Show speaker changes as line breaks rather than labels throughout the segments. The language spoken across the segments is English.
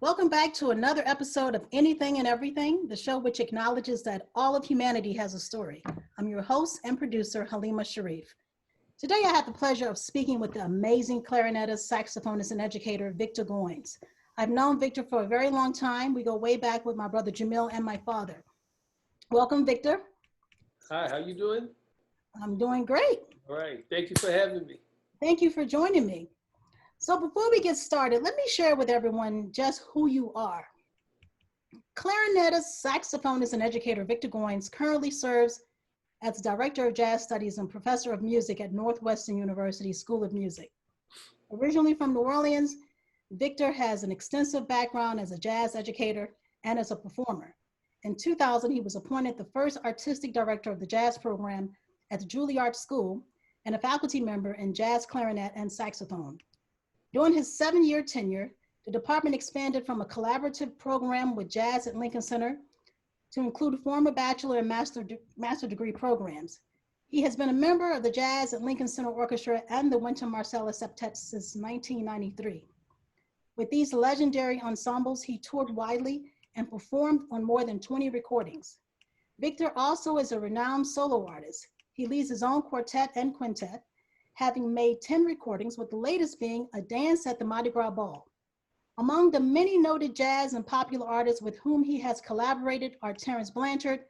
Welcome back to another episode of Anything and Everything, the show which acknowledges that all of humanity has a story. I'm your host and producer, Halima Sharif. Today, I have the pleasure of speaking with the amazing clarinetist, saxophonist, and educator, Victor Goines. I've known Victor for a very long time. We go way back with my brother Jamil and my father. Welcome, Victor.
Hi, how you doing?
I'm doing great.
All right, thank you for having me.
Thank you for joining me. So before we get started, let me share with everyone just who you are. Clarinetist, saxophonist, and educator Victor Goines currently serves as Director of Jazz Studies and Professor of Music at Northwestern University School of Music. Originally from New Orleans, Victor has an extensive background as a jazz educator and as a performer. In 2000, he was appointed the first artistic director of the jazz program at the Juilliard School and a faculty member in jazz clarinet and saxophone. During his 7-year tenure, the department expanded from a collaborative program with jazz at Lincoln Center to include former bachelor and master degree programs. He has been a member of the Jazz at Lincoln Center Orchestra and the Wynton Marsalis Septet since 1993. With these legendary ensembles, he toured widely and performed on more than 20 recordings. Victor also is a renowned solo artist. He leads his own quartet and quintet, having made 10 recordings, with the latest being A Dance at the Mardi Gras Ball. Among the many noted jazz and popular artists with whom he has collaborated are Terence Blanchard,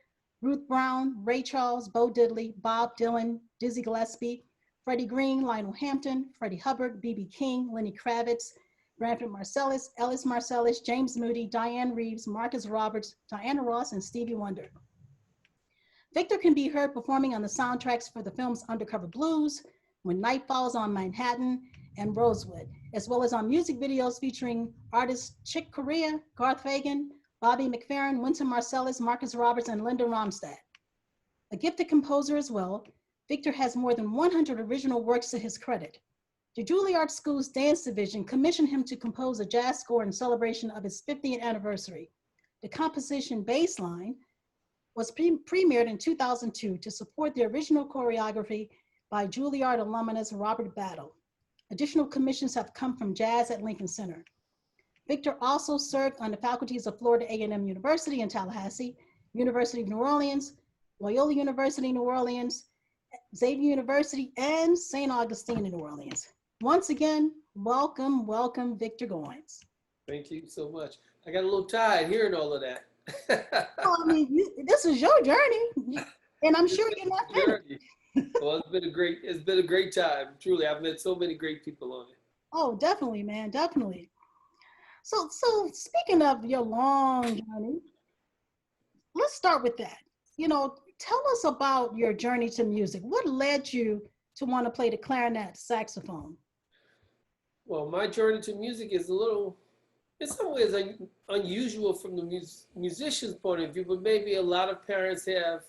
Ruth Brown, Ray Charles, Bo Diddley, Bob Dylan, Dizzy Gillespie, Freddie Green, Lionel Hampton, Freddie Hubbard, B.B. King, Lenny Kravitz, Branford Marsalis, Ellis Marsalis, James Moody, Diane Reeves, Marcus Roberts, Diana Ross, and Stevie Wonder. Victor can be heard performing on the soundtracks for the films Undercover Blues, When Night Falls on Manhattan, and Rosewood, as well as on music videos featuring artists Chick Corea, Garth Fagan, Bobby McFerrin, Wynton Marsalis, Marcus Roberts, and Linda Ronstadt. A gifted composer as well, Victor has more than 100 original works to his credit. The Juilliard School's dance division commissioned him to compose a jazz score in celebration of his 50th anniversary. The composition Baseline was premiered in 2002 to support the original choreography by Juilliard alumnus Robert Battle. Additional commissions have come from Jazz at Lincoln Center. Victor also served on the faculties of FloridaA&M University in Tallahassee, University of New Orleans, Loyola University New Orleans, Xavier University, and St. Augustine in New Orleans. Once again, welcome, welcome, Victor Goines.
Thank you so much. I got a little tired hearing all of that.
Well, I mean, this is your journey, and I'm sure you're not finished.
Well, it's been a great time. Truly, I've met so many great people on it.
Oh, definitely, man, definitely. So speaking of your long journey, let's start with that. You know, tell us about your journey to music. What led you to want to play the clarinet, saxophone?
Well, my journey to music is a little, in some ways, unusual from the musician's point of view, but maybe a lot of parents have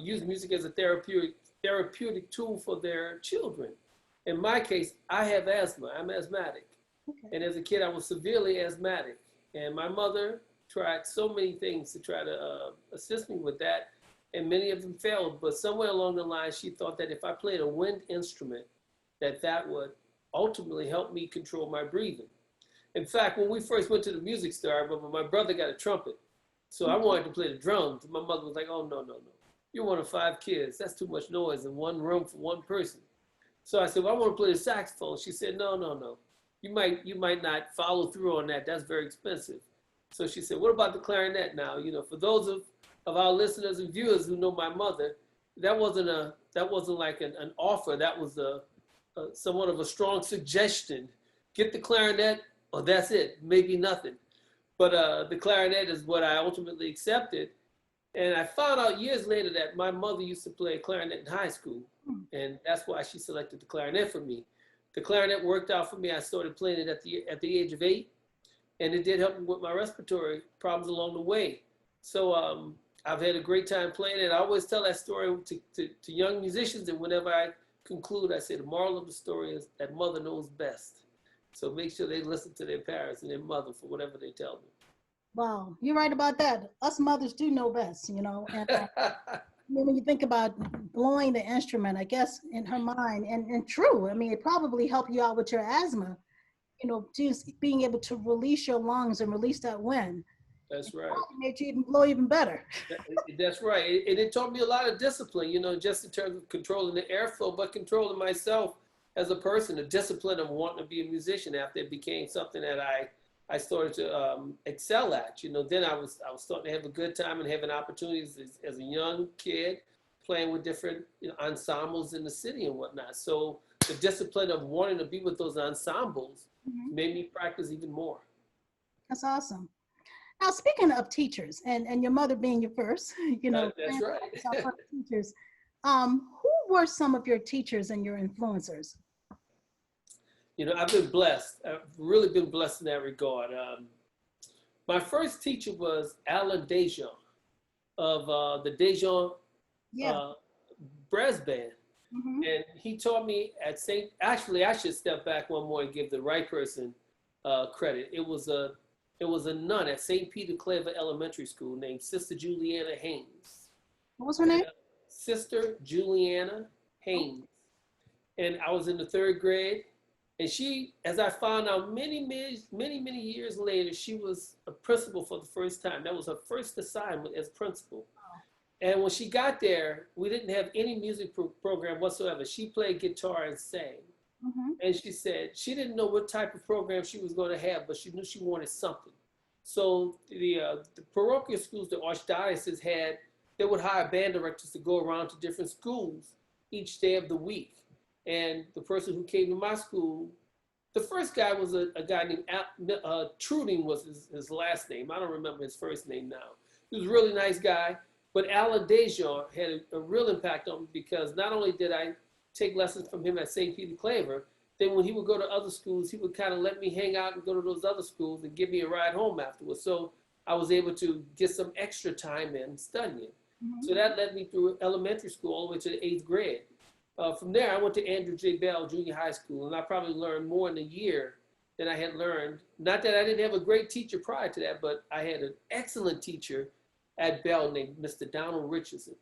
used music as a therapeutic tool for their children. In my case, I have asthma. I'm asthmatic. Okay. And as a kid, I was severely asthmatic. And my mother tried so many things to try to assist me with that, and many of them failed. But somewhere along the line, she thought that if I played a wind instrument, that would ultimately help me control my breathing. In fact, when we first went to the music store, I remember my brother got a trumpet. So I wanted to play the drums. My mother was like, oh, no. You're one of 5 kids. That's too much noise in one room for one person. So I said, well, I want to play the saxophone. She said, no. You might not follow through on that. That's very expensive. So she said, what about the clarinet now? You know, for those of our listeners and viewers who know my mother, that wasn't like an offer. That was somewhat of a strong suggestion. Get the clarinet, or that's it, maybe nothing. But the clarinet is what I ultimately accepted. And I found out years later that my mother used to play clarinet in high school. And that's why she selected the clarinet for me. The clarinet worked out for me. I started playing it at the age of 8. And it did help me with my respiratory problems along the way. So I've had a great time playing it. I always tell that story to young musicians. And whenever I conclude, I say the moral of the story is that mother knows best. So make sure they listen to their parents and their mother for whatever they tell them.
Wow, you're right about that. Us mothers do know best, you know. And when you think about blowing the instrument, I guess in her mind, and true, I mean, it probably helped you out with your asthma. you know, just being able to release your lungs and release that wind.
That's right.
It made you even blow even better.
That's right. And it taught me a lot of discipline, you know, just in terms of controlling the airflow, but controlling myself as a person, the discipline of wanting to be a musician after it became something that I started to excel at. You know, then I was starting to have a good time and having opportunities as a young kid, playing with different, you know, ensembles in the city and whatnot. So the discipline of wanting to be with those ensembles made me practice even more.
That's awesome. Now, speaking of teachers, and your mother being your first, you know,
That's right.
our first teachers, who were some of your teachers and your influencers?
You know, I've been blessed. I've really been blessed in that regard. My first teacher was Alan Dejean of the Dejean brass band. And he taught me at actually, I should step back one more and give the right person credit. It was a nun at St. Peter Claver Elementary School named Sister Juliana Haynes.
What was her name?
Sister Juliana Haynes. And I was in the 3rd grade. And she, as I found out many years later, she was a principal for the first time. That was her first assignment as principal. And when she got there, we didn't have any music program whatsoever. She played guitar and sang. And she said she didn't know what type of program she was going to have, but she knew she wanted something. So the parochial schools, the archdiocese had, they would hire band directors to go around to different schools each day of the week. And the person who came to my school, the first guy was a guy named Truding was his last name. I don't remember his first name now. He was a really nice guy. But Alan Dejean had a real impact on me because not only did I take lessons from him at St. Peter Claver, then when he would go to other schools, he would kind of let me hang out and go to those other schools and give me a ride home afterwards. So I was able to get some extra time in studying. So that led me through elementary school all the way to the 8th grade. From there, I went to Andrew J. Bell Junior High School, and I probably learned more in a year than I had learned. Not that I didn't have a great teacher prior to that, but I had an excellent teacher at Bell named Mr. Donald Richardson.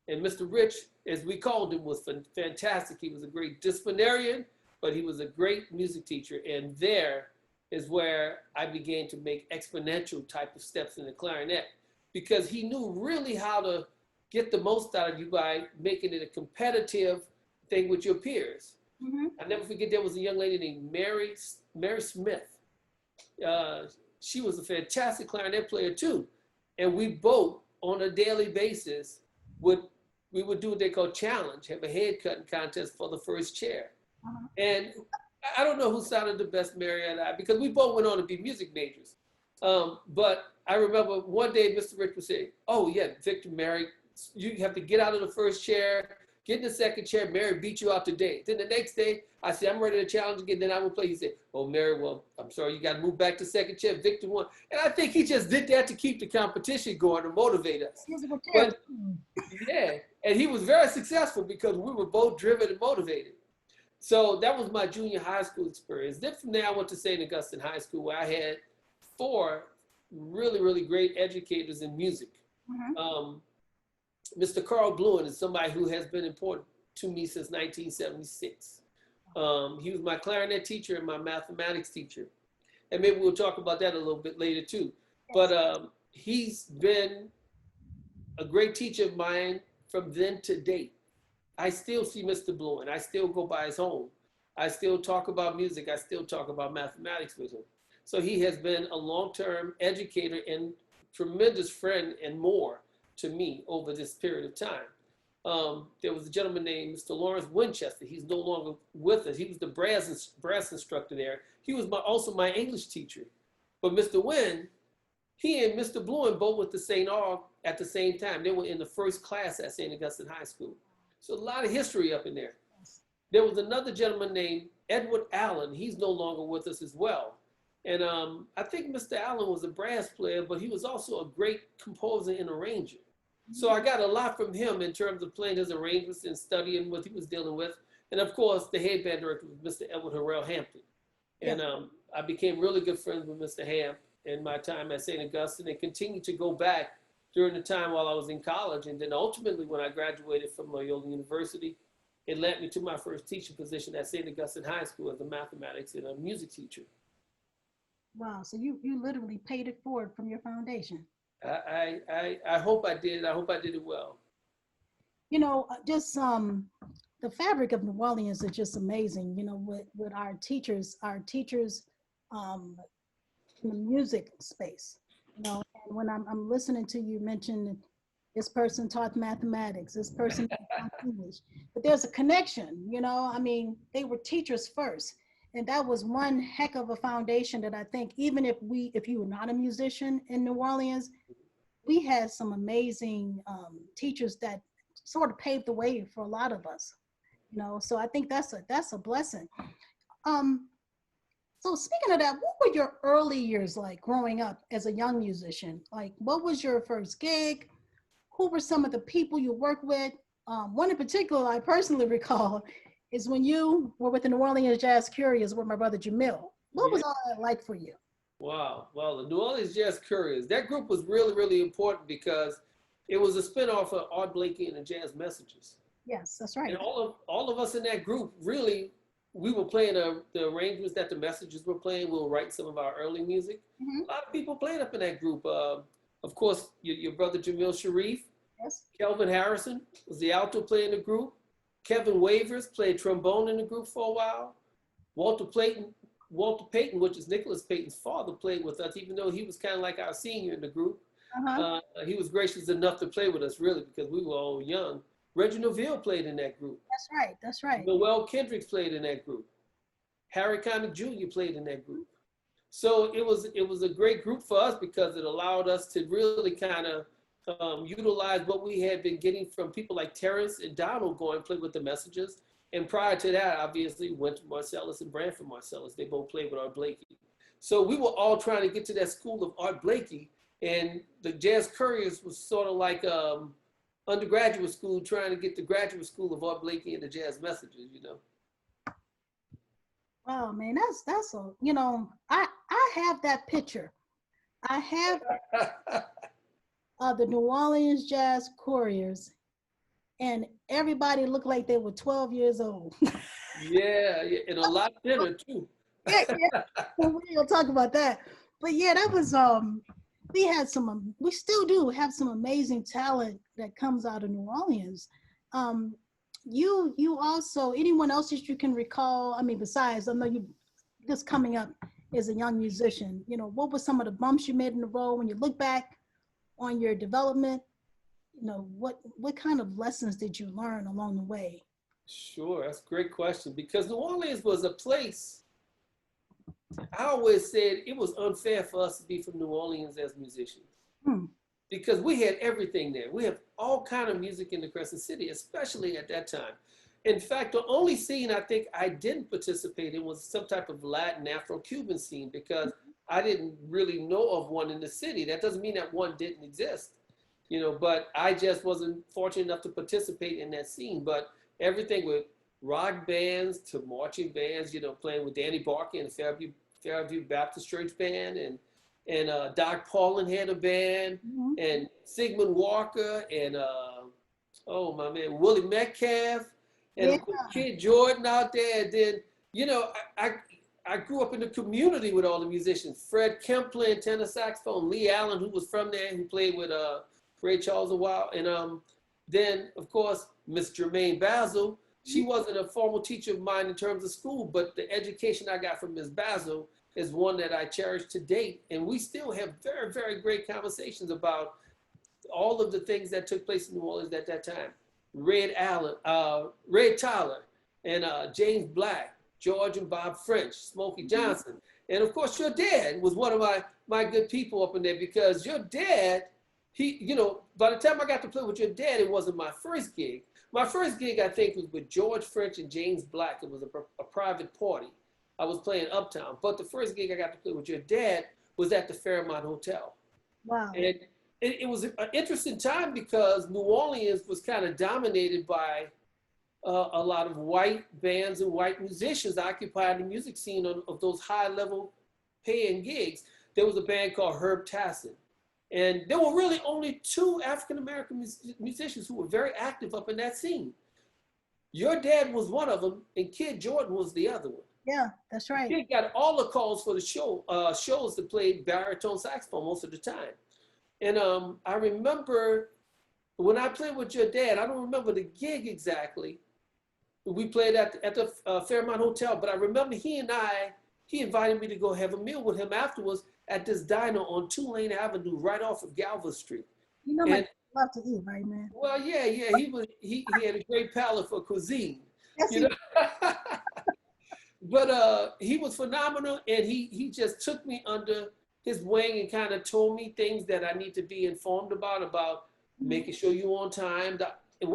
And Mr. Rich, as we called him, was fantastic. He was a great disciplinarian, but he was a great music teacher. And there is where I began to make exponential type of steps in the clarinet, because he knew really how to get the most out of you by making it a competitive thing with your peers. I'll never forget, there was a young lady named Mary Smith. She was a fantastic clarinet player too. And we both, on a daily basis, we would do what they call challenge, have a head cutting contest for the first chair. And I don't know who sounded the best, Mary and I, because we both went on to be music majors. But I remember one day Mr. Rich would say, "Oh yeah, Victor, Mary, you have to get out of the first chair, get in the second chair. Mary beat you out today." Then the next day, I said, "I'm ready to challenge again." Then I would play. He said, "Oh, Mary, well, I'm sorry, you got to move back to second chair. Victor won." And I think he just did that to keep the competition going, to motivate us. But, yeah, and he was very successful because we were both driven and motivated. So that was my junior high school experience. Then from there, I went to St. Augustine High School, where I had 4 really, really great educators in music. Mr. Carl Bluen is somebody who has been important to me since 1976. He was my clarinet teacher and my mathematics teacher. And maybe we'll talk about that a little bit later too. But he's been a great teacher of mine from then to date. I still see Mr. Bluen. I still go by his home. I still talk about music. I still talk about mathematics with him. So he has been a long-term educator and tremendous friend and more to me over this period of time. There was a gentleman named Mr. Lawrence Winchester. He's no longer with us. He was the brass instructor there. He was also my English teacher. But Mr. Wynn, he and Mr. Bluen both went to St. Aug at the same time. They were in the first class at St. Augustine High School. So a lot of history up in there. There was another gentleman named Edward Allen. He's no longer with us as well. And I think Mr. Allen was a brass player, but he was also a great composer and arranger. So I got a lot from him in terms of playing his arrangements and studying what he was dealing with. And of course, the head band director was Mr. Edward Harrell Hampton. And I became really good friends with Mr. Hamp in my time at St. Augustine, and continued to go back during the time while I was in college. And then ultimately, when I graduated from Loyola University, it led me to my first teaching position at St. Augustine High School as a mathematics and a music teacher.
Wow. So you literally paid it forward from your foundation.
I hope I did. I hope I did it well.
You know, just the fabric of New Orleans is just amazing. You know, with our teachers um, in the music space. You know, and when I'm listening to you mention this person taught mathematics, this person taught English, but there's a connection. You know, I mean, they were teachers first, and that was one heck of a foundation that I think even if you were not a musician in New Orleans, we had some amazing teachers that sort of paved the way for a lot of us. You know, so I think that's a blessing. Um, so speaking of that, what were your early years like growing up as a young musician? Like, what was your first gig? Who were some of the people you worked with? One in particular I personally recall is when you were with the New Orleans Jazz Couriers with my brother Jamil. What was all that like for you?
Wow. Well, the New Orleans Jazz Couriers, that group was really, really important because it was a spinoff of Art Blakey and the Jazz Messages.
Yes, that's right.
And all of us in that group, really, we were playing the arrangements that the Messages were playing. We were writing some of our early music.
Mm-hmm.
A lot of people played up in that group. Of course, your brother Jamil Sharif,
Yes.
Kelvin Harrison was the alto player in the group. Kevin Wavers played trombone in the group for a while. Walter Payton, which is Nicholas Payton's father, played with us, even though he was kind of like our senior in the group.
Uh-huh.
He was gracious enough to play with us, really, because we were all young. Reggie Neville played in that group.
That's right. That's right.
Noel Kendricks played in that group. Harry Connick Jr. played in that group. So it was a great group for us because it allowed us to really kind of utilize what we had been getting from people like Terrence and Donald going play with the Messages. And prior to that, obviously, Wynton Marsalis and Branford Marsalis, they both played with Art Blakey. So we were all trying to get to that school of Art Blakey, and the Jazz Couriers was sort of like undergraduate school trying to get the graduate school of Art Blakey and the Jazz Messages, you know.
Wow, man, that's a, you know, I have that picture. I have the New Orleans Jazz Couriers, and everybody looked like they were 12 years old.
Yeah, and a lot thinner too.
Yeah. We're gonna talk about that. But yeah, that was we still do have some amazing talent that comes out of New Orleans. You also, anyone else that you can recall, I mean, besides, I know you just coming up as a young musician, you know, what were some of the bumps you made in the road when you look back on your development? You know, what kind of lessons did you learn along the way?
Sure, that's a great question because New Orleans was a place, I always said it was unfair for us to be from New Orleans as musicians. Because we had everything there. We have all kind of music in the Crescent City, especially at that time. In fact, the only scene I think I didn't participate in was some type of Latin Afro-Cuban scene because I didn't really know of one in the city. That doesn't mean that one didn't exist, you know, but I just wasn't fortunate enough to participate in that scene. But everything with rock bands to marching bands, you know, playing with Danny Barker and the Fairview Baptist Church Band, and Doc Paulin had a band, and Sigmund Walker, and oh my man, Willie Metcalf, and Kid Jordan out there. And then, you know, I grew up in the community with all the musicians. Fred Kemp playing tenor saxophone, Lee Allen, who was from there, who played with Ray Charles a while. And then, of course, Miss Jermaine Basil. She wasn't a formal teacher of mine in terms of school, but the education I got from Miss Basil is one that I cherish to date. And we still have very, very great conversations about all of the things that took place in New Orleans at that time. Red Tyler, and James Black, George and Bob French, Smokey Johnson. And of course, your dad was one of my good people up in there because your dad, he, you know, by the time I got to play with your dad, it wasn't my first gig. My first gig, I think, was with George French and James Black. It was a private party. I was playing Uptown. But the first gig I got to play with your dad was at the Fairmont Hotel.
Wow.
And it was an interesting time because New Orleans was kind of dominated by a lot of white bands and white musicians occupying the music scene of those high-level paying gigs. There was a band called Herb Tassin. And there were really only two African-American musicians who were very active up in that scene. Your dad was one of them, and Kid Jordan was the other one.
Yeah, that's right.
Kid got all the calls for the shows to play baritone saxophone most of the time. And I remember when I played with your dad, I don't remember the gig exactly. We played at the Fairmont Hotel, but I remember he invited me to go have a meal with him afterwards at this diner on Tulane Avenue, right off of Galvin Street.
You know, I love to eat, right, man?
Well, yeah, he had a great palate for cuisine.
Yes,
you know? But he was phenomenal, and he just took me under his wing and kind of told me things that I need to be informed about making sure you're on time.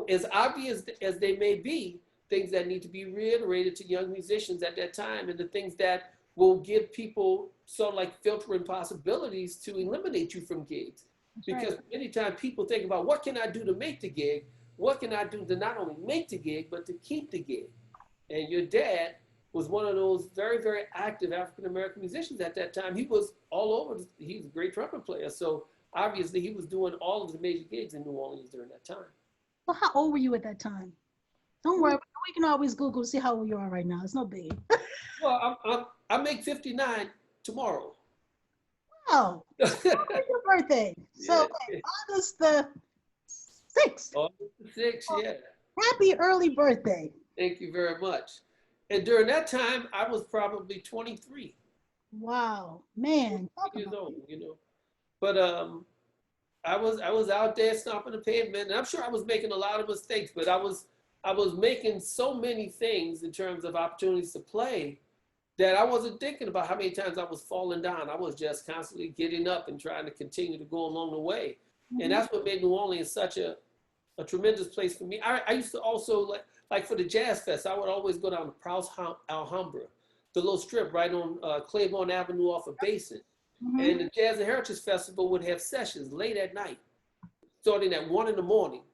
As obvious as they may be, things that need to be reiterated to young musicians at that time, and the things that will give people sort of like filtering possibilities to eliminate you from gigs. Because many times people think about, what can I do to make the gig? What can I do to not only make the gig, but to keep the gig? And your dad was one of those very, very active African-American musicians at that time. He was all over. He's a great trumpet player. So obviously he was doing all of the major gigs in New Orleans during that time.
Well, how old were you at that time? Don't worry, we can always Google, see how old you are right now. It's no big.
Well, I make 59 tomorrow.
Wow, it's your birthday. So August the 6th.
August the 6th, yeah.
Happy early birthday.
Thank you very much. And during that time, I was probably 23.
Wow, man.
Years old, you know. But I was out there stomping the pavement, and I'm sure I was making a lot of mistakes, but I was making so many things in terms of opportunities to play that I wasn't thinking about how many times I was falling down. I was just constantly getting up and trying to continue to go along the way. Mm-hmm. And that's what made New Orleans such a tremendous place for me. I used to also, like for the Jazz Fest, I would always go down to Prouse Alhambra, the little strip right on Claiborne Avenue off of Basin. Mm-hmm. And the Jazz and Heritage Festival would have sessions late at night, starting at 1 in the morning.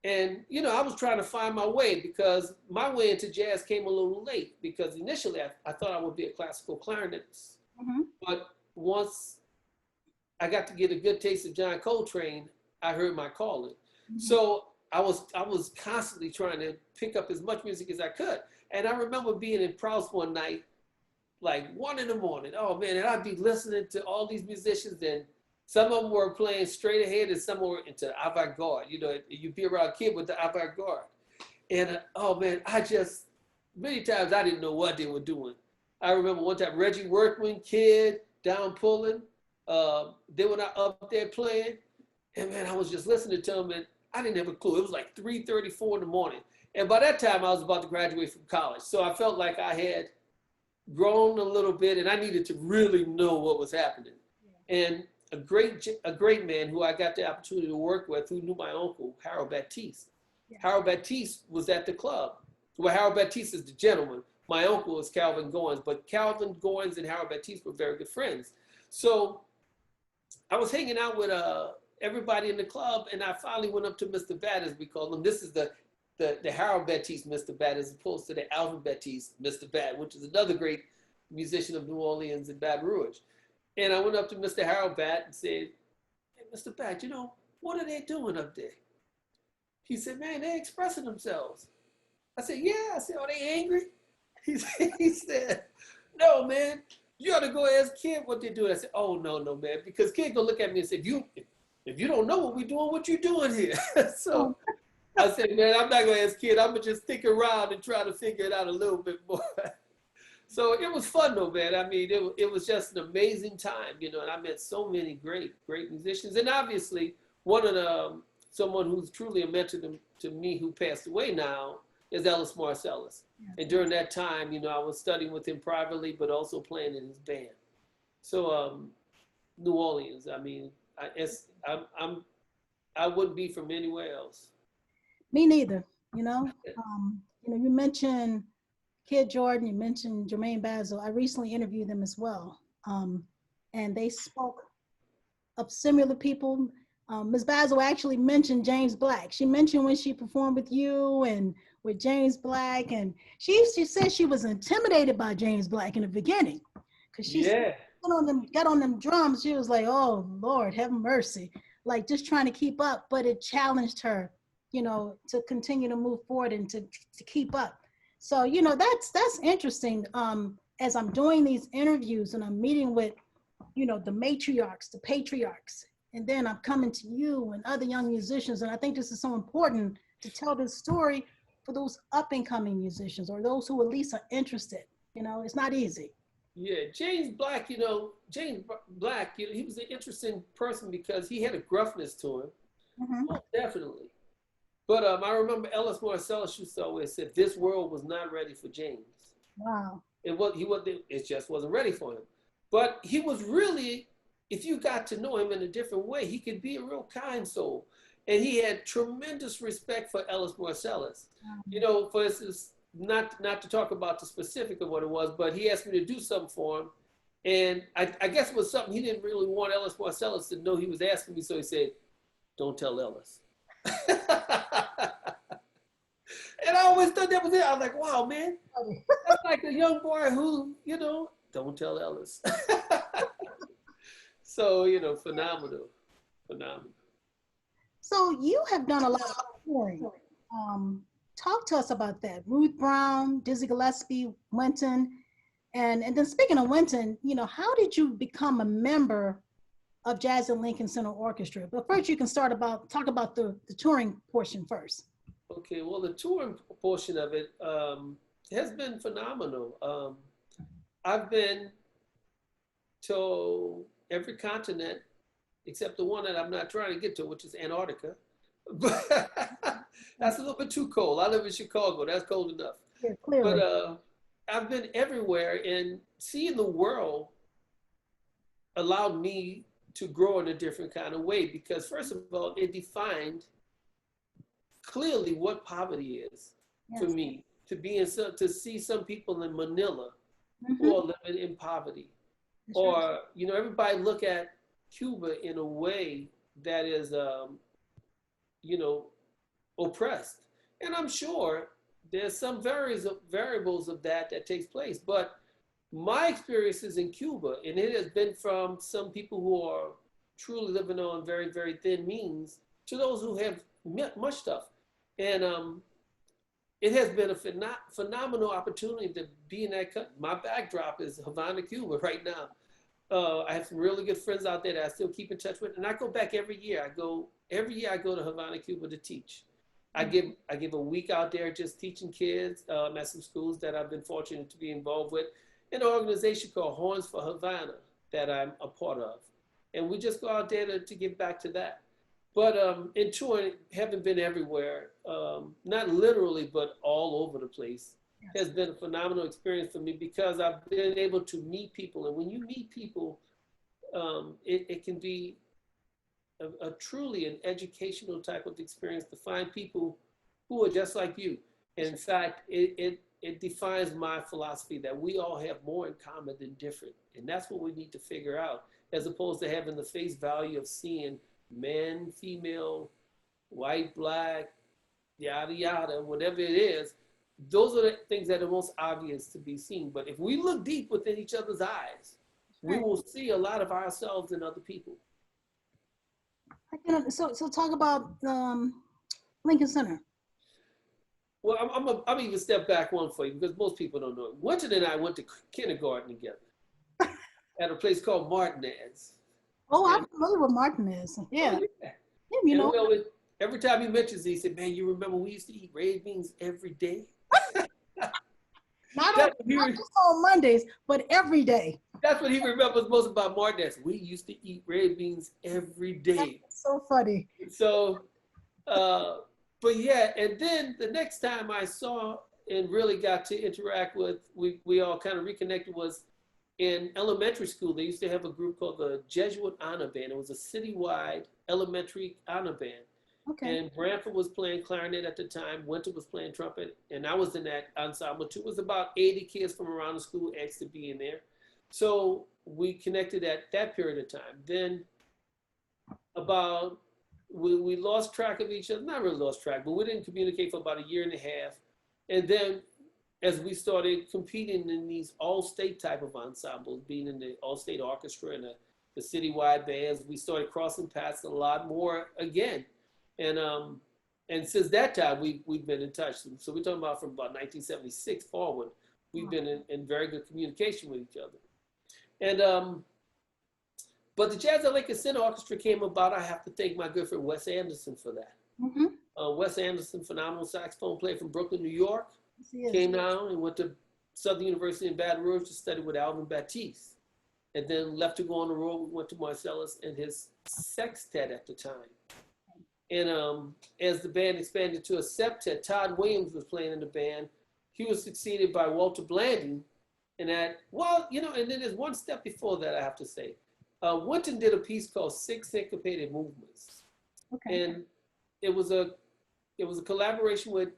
And, you know, I was trying to find my way, because my way into jazz came a little late, because initially I thought I would be a classical clarinetist. Mm-hmm. But once I got to get a good taste of John Coltrane, I heard my calling. Mm-hmm. So I was constantly trying to pick up as much music as I could. And I remember being in Prouse one night, like 1 in the morning. Oh man, and I'd be listening to all these musicians, and some of them were playing straight ahead and some were into avant-garde. You know, you'd be around a kid with the avant-garde. And oh man, many times I didn't know what they were doing. I remember one time Reggie Workman, Kid, Down Pulling, they were not up there playing. And man, I was just listening to them, and I didn't have a clue. It was like 3:30, 4 in the morning. And by that time I was about to graduate from college. So I felt like I had grown a little bit, and I needed to really know what was happening. Yeah. And a great man who I got the opportunity to work with, who knew my uncle, Harold Baptiste. Yeah. Harold Baptiste was at the club. Well, Harold Baptiste is the gentleman. My uncle is Calvin Goines, but Calvin Goines and Harold Baptiste were very good friends. So I was hanging out with everybody in the club, and I finally went up to Mr. Bat, as we call him. This is the Harold Baptiste Mr. Bat, as opposed to the Alvin Baptiste Mr. Bat, which is another great musician of New Orleans and Baton Rouge. And I went up to Mr. Harold Bat and said, "Hey, Mr. Bat, you know, what are they doing up there?" He said, "Man, they're expressing themselves." I said, "Yeah." I said, "Are they angry?" He said, "No, man, you ought to go ask Kid what they're doing." I said, "Oh, no, man," because Kid gonna look at me and say, if you don't know what we're doing, what you doing here?" So I said, "Man, I'm not gonna ask Kid. I'm gonna just stick around and try to figure it out a little bit more." So it was fun though, man. I mean, it was just an amazing time, you know, and I met so many great musicians. And obviously someone who's truly a mentor to me, who passed away now, is Ellis Marsalis. Yeah. And during that time, you know, I was studying with him privately, but also playing in his band. So New Orleans, I mean, I wouldn't be from anywhere else.
Me neither, you know. You mentioned Kid Jordan, you mentioned Jermaine Basil. I recently interviewed them as well. And they spoke of similar people. Ms. Basil actually mentioned James Black. She mentioned when she performed with you and with James Black. And she said she was intimidated by James Black in the beginning. Because she got on them drums. She was like, "Oh, Lord, have mercy." Like just trying to keep up, but it challenged her, you know, to continue to move forward and to keep up. So, you know, that's interesting. As I'm doing these interviews and I'm meeting with, you know, the matriarchs, the patriarchs, and then I'm coming to you and other young musicians. And I think this is so important to tell this story for those up and coming musicians or those who at least are interested. You know, it's not easy.
Yeah, James Black, you know, he was an interesting person because he had a gruffness to him.
Mm-hmm.
Oh, definitely. But I remember Ellis Marsalis used to always say, this world was not ready for James.
Wow.
It just wasn't ready for him. But he was really, if you got to know him in a different way, he could be a real kind soul. And he had tremendous respect for Ellis Marsalis. You know, for instance, not to talk about the specific of what it was, but he asked me to do something for him. And I guess it was something he didn't really want Ellis Marsalis to know he was asking me. So he said, don't tell Ellis. And I always thought that was it. I was like, wow, man. That's like a young boy who, you know, don't tell Ellis. So, you know, phenomenal.
So you have done a lot of touring. Talk to us about that. Ruth Brown, Dizzy Gillespie, Wynton. And then speaking of Wynton, you know, how did you become a member of Jazz at Lincoln Center Orchestra? But first you can talk about the touring portion first.
Okay, well, the touring portion of it has been phenomenal. I've been to every continent except the one that I'm not trying to get to, which is Antarctica. But that's a little bit too cold. I live in Chicago. That's cold enough.
Yeah, clearly.
But I've been everywhere, and seeing the world allowed me to grow in a different kind of way because, first of all, it defined clearly what poverty is. Yes. For me, to see some people in Manila who are living in poverty. That's or, right. You know, everybody look at Cuba in a way that is, you know, oppressed. And I'm sure there's some variables of that takes place. But my experiences in Cuba, and it has been from some people who are truly living on very, very thin means to those who have much stuff. And it has been a phenomenal opportunity to be in that country. My backdrop is Havana, Cuba right now. I have some really good friends out there that I still keep in touch with. And I go back every year. Every year I go to Havana, Cuba to teach. I give a week out there just teaching kids at some schools that I've been fortunate to be involved with. An organization called Horns for Havana that I'm a part of. And we just go out there to give back to that. But in touring, having been everywhere, not literally, but all over the place, has been a phenomenal experience for me because I've been able to meet people. And when you meet people, it can be a truly an educational type of experience to find people who are just like you. And in fact, it defines my philosophy that we all have more in common than different. And that's what we need to figure out, as opposed to having the face value of seeing men, female, white, black, yada, yada, whatever it is. Those are the things that are most obvious to be seen. But if we look deep within each other's eyes, we will see a lot of ourselves in other people.
So talk about Lincoln Center.
Well, I'm even step back one for you because most people don't know it. Wynton and I went to kindergarten together at a place called Martinez.
Oh, I'm familiar with Martinez. Yeah.
Oh, yeah.
You know.
Every time he mentions it, he said, man, you remember we used to eat red beans every day?
Not just on Mondays, but every day.
That's what he remembers most about Martinez. We used to eat red beans every day.
That's so funny.
So, but yeah, and then the next time I saw and really got to interact with, we all kind of reconnected was in elementary school. They used to have a group called the Jesuit Honor Band. It was a citywide elementary honor band. Okay. And Branford was playing clarinet at the time. Wynton was playing trumpet. And I was in that ensemble too. It was about 80 kids from around the school asked to be in there. So we connected at that period of time. Then we lost track of each other. Not really lost track, but we didn't communicate for about a year and a half. And then as we started competing in these all-state type of ensembles, being in the all-state orchestra and the citywide bands, we started crossing paths a lot more again. And and since that time, we've been in touch. So we're talking about from about 1976 forward. We've been in very good communication with each other. And but the Jazz at Lincoln Center Orchestra came about. I have to thank my good friend Wes Anderson for that. Wes Anderson, phenomenal saxophone player from Brooklyn, New York, came down and went to Southern University in Baton Rouge to study with Alvin Batiste, and then left to go on the road. We went to Marsalis and his sextet at the time. And as the band expanded to a septet, Todd Williams was playing in the band. He was succeeded by Walter Blanding. And that, well, you know, and then there's one step before that, I have to say. Wynton did a piece called Six Syncopated Movements. And it was a collaboration with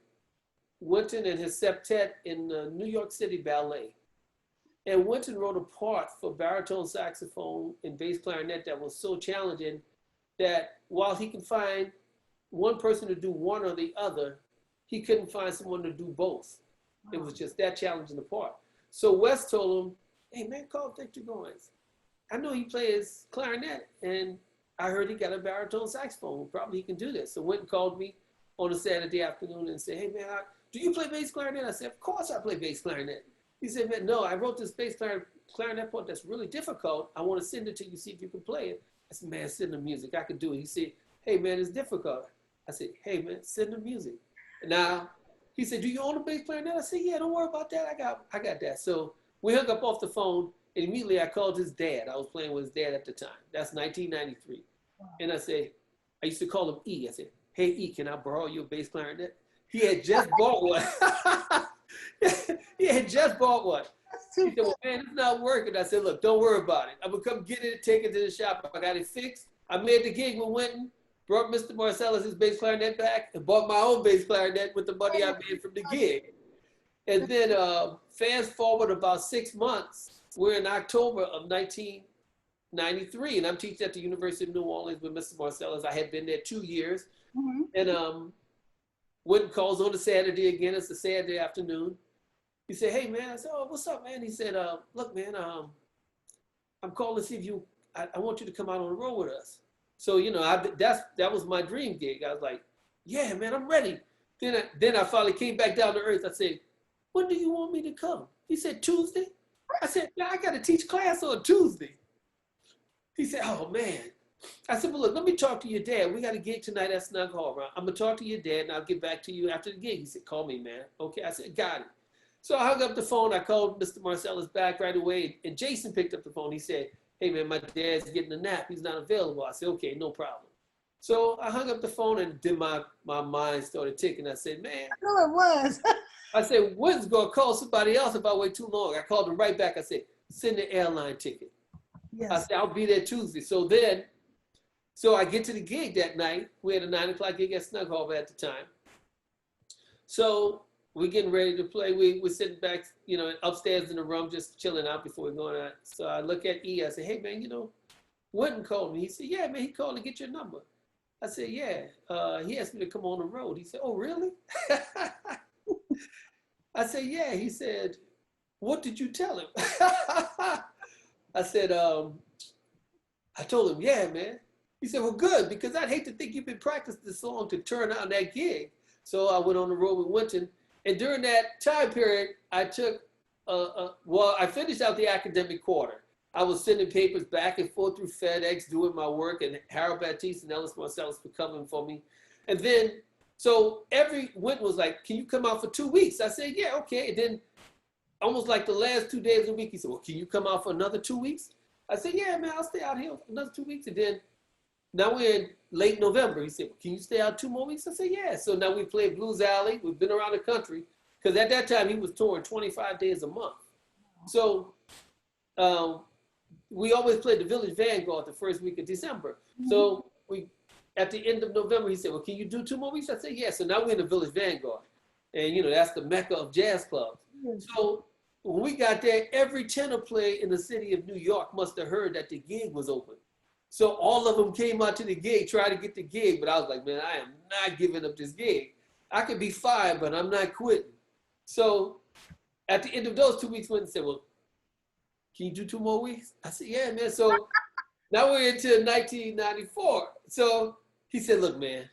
Wynton and his septet in New York City Ballet. And Wynton wrote a part for baritone saxophone and bass clarinet that was so challenging that while he can find one person to do one or the other, he couldn't find someone to do both. It was just that challenging the part. So Wes told him, hey man, call Victor Goines. I know he plays clarinet and I heard he got a baritone saxophone. Probably he can do this. So Wynton called me on a Saturday afternoon and said, hey man, do you play bass clarinet? I said, of course I play bass clarinet. He said, man, no, I wrote this bass clarinet part that's really difficult. I want to send it to you, see if you can play it. I said, man, send the music. I can do it. He said, hey man, it's difficult. I said, hey man, send the music. Now, he said, do you own a bass clarinet? I said, yeah, don't worry about that. I got that. So we hung up off the phone and immediately I called his dad. I was playing with his dad at the time. That's 1993. And I said, I used to call him E. I said, hey E, can I borrow your bass clarinet? He had just bought one. He had just bought one. He said, well, man, it's not working. I said, look, don't worry about it. I'm going to come get it, take it to the shop. I got it fixed. I made the gig with Wynton, brought Mr. Marsalis his bass clarinet back, and bought my own bass clarinet with the money I made from the gig. And then fast forward about 6 months, we're in October of 1993, and I'm teaching at the University of New Orleans with Mr. Marsalis. I had been there 2 years. And Wynton calls on a Saturday again. It's a Saturday afternoon. He said, hey, man. I said, oh, what's up, man? He said, look, man, I'm calling to see if I want you to come out on the road with us. So, you know, that was my dream gig. I was like, yeah, man, I'm ready. Then I finally came back down to earth. I said, when do you want me to come? He said, Tuesday. I said, yeah, I got to teach class on Tuesday. He said, oh, man. I said, well, look, let me talk to your dad. We got a gig tonight at Snug Hall. I'm going to talk to your dad, and I'll get back to you after the gig. He said, call me, man. Okay. I said, got it. So I hung up the phone. I called Mr. Marsalis back right away, and Jason picked up the phone. He said, hey, man, my dad's getting a nap. He's not available. I said, okay, no problem. So I hung up the phone, and then my mind started ticking. I said, man.
I know it was.
I said, Wynton's going to call somebody else if I wait too long. I called him right back. I said, send the airline ticket. Yes. I said, I'll be there Tuesday. So I get to the gig that night. We had a 9 o'clock gig at Snug Hall at the time. So we're getting ready to play. We're sitting back, you know, upstairs in the room, just chilling out before we're going out. So I look at E. I said, hey, man, you know, Wynton called me. He said, yeah, man, he called to get your number. I said, yeah. He asked me to come on the road. He said, oh, really? I said, yeah. He said, what did you tell him? I said, I told him, yeah, man. He said, well, good, because I'd hate to think you've been practicing this long to turn out that gig. So I went on the road with Wynton. And during that time period, I took, well, I finished out the academic quarter. I was sending papers back and forth through FedEx, doing my work, and Harold Batiste and Ellis Marsalis were coming for me. And then, so Wynton was like, can you come out for 2 weeks? I said, yeah, okay. And then almost like the last 2 days of the week, he said, well, can you come out for another 2 weeks? I said, yeah, man, I'll stay out here for another 2 weeks. And then now we're in late November. He said, well, can you stay out 2 more weeks? I said, yeah. So now we play Blues Alley. We've been around the country because at that time he was touring 25 days a month. So we always played the Village Vanguard the first week of December. So at the end of November, he said, well, can you do 2 more weeks? I said, yeah. So now we're in the Village Vanguard. And, you know, that's the mecca of jazz clubs. So when we got there, every tenor player in the city of New York must have heard that the gig was open. So all of them came out to the gig, tried to get the gig, but I was like, man, I am not giving up this gig. I could be fired, but I'm not quitting. So at the end of those 2 weeks, Wynton said, well, can you do 2 more weeks? I said, yeah, man. So now we're into 1994. So he said, look, man,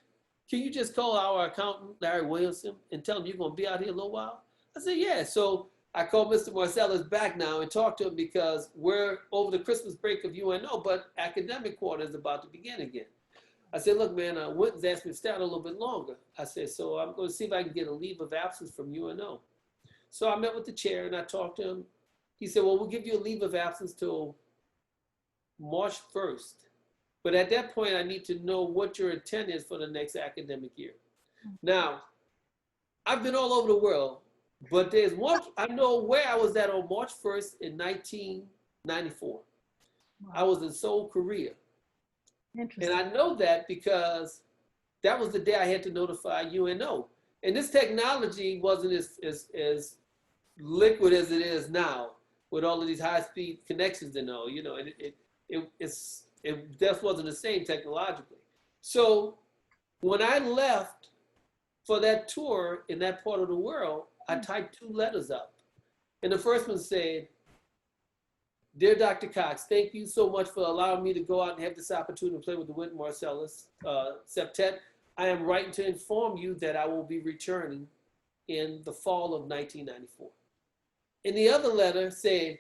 can you just call our accountant, Larry Williamson, and tell him you're going to be out here a little while? I said, yeah. So I called Mr. Marsalis back now and talked to him because we're over the Christmas break of UNO, but academic quarter is about to begin again. I said, look, man, Wynton's asked me to stay out a little bit longer. I said, so I'm going to see if I can get a leave of absence from UNO. So I met with the chair and I talked to him. He said, well, we'll give you a leave of absence till March 1st. But at that point, I need to know what your intent is for the next academic year. Now, I've been all over the world, but there's one, I know where I was at on March 1st in 1994.
Wow.
I was in Seoul, Korea.
Interesting.
And I know that because that was the day I had to notify UNO. And this technology wasn't as liquid as it is now with all of these high-speed connections and all, you know, and it just wasn't the same technologically. So when I left for that tour in that part of the world, I typed 2 letters up. And the first one said, Dear Dr. Cox, thank you so much for allowing me to go out and have this opportunity to play with the Wynton Marsalis Septet. I am writing to inform you that I will be returning in the fall of 1994. And the other letter said,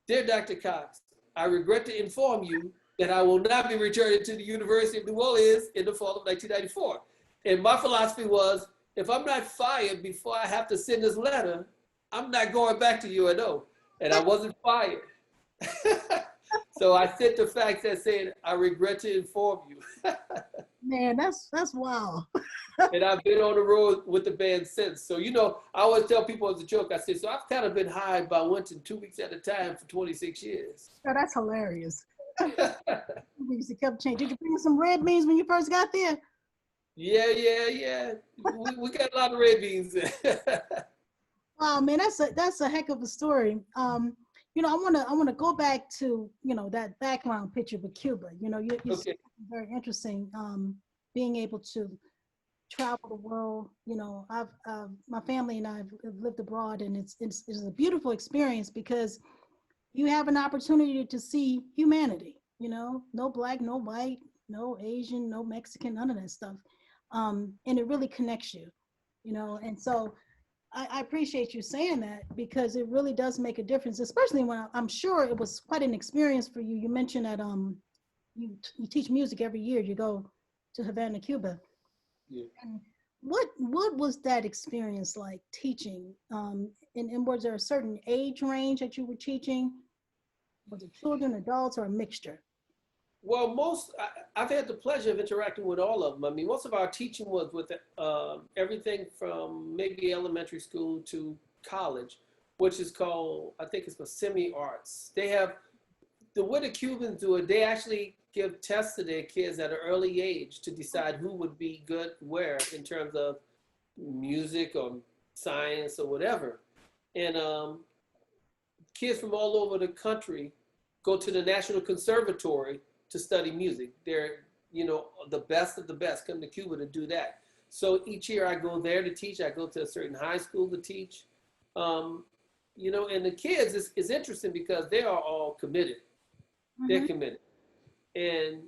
Dear Dr. Cox, I regret to inform you that I will not be returning to the University of New Orleans in the fall of 1994. And my philosophy was, if I'm not fired before I have to send this letter, I'm not going back to UNO. And I wasn't fired. So I sent the fax that said, I regret to inform you.
Man, that's wild.
And I've been on the road with the band since. So, you know, I always tell people as a joke, I say, so I've kind of been hired by Wynton 2 weeks at a time for 26 years.
Oh, that's hilarious. We used to keep changing. Did you bring some red beans when you first got there?
Yeah. We got a lot of red beans.
Wow, man, that's a heck of a story. You know, I want to go back to, you know, that background picture with Cuba. You know, you
Okay.
very interesting. Being able to travel the world. You know, my family and I have lived abroad, and it's a beautiful experience because you have an opportunity to see humanity. You know, no black, no white, no Asian, no Mexican, none of that stuff, and it really connects you. You know, and so I appreciate you saying that because it really does make a difference, especially when I'm sure it was quite an experience for you. You mentioned that you teach music every year. You go to Havana, Cuba.
Yeah.
And what was that experience like teaching? And was there a certain age range that you were teaching? Was it children, adults, or a mixture?
Well, I've had the pleasure of interacting with all of them. I mean, most of our teaching was with everything from maybe elementary school to college, which is called, I think it's called semi-arts. They have, the way the Cubans do it, they actually give tests to their kids at an early age to decide who would be good where in terms of music or science or whatever. And kids from all over the country go to the National Conservatory to study music. They're, you know, the best of the best come to Cuba to do that. So each year I go there to teach. I go to a certain high school to teach. You know, and the kids, is interesting because they are all committed. Mm-hmm. They're committed. And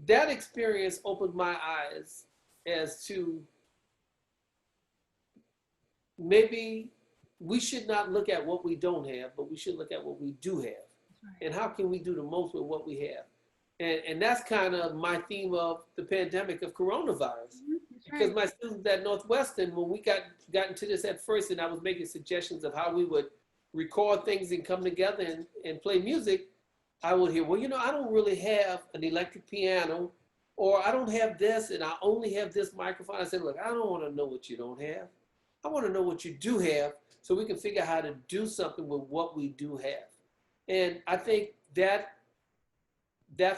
that experience opened my eyes as to maybe we should not look at what we don't have, but we should look at what we do have. Right. And how can we do the most with what we have? And that's kind of my theme of the pandemic of coronavirus. Mm-hmm. Because my students at Northwestern, when we got into this at first, and I was making suggestions of how we would record things and come together and play music, I would hear, well, you know, I don't really have an electric piano, or I don't have this, and I only have this microphone. I said, look, I don't want to know what you don't have. I want to know what you do have so we can figure out how to do something with what we do have. And I think that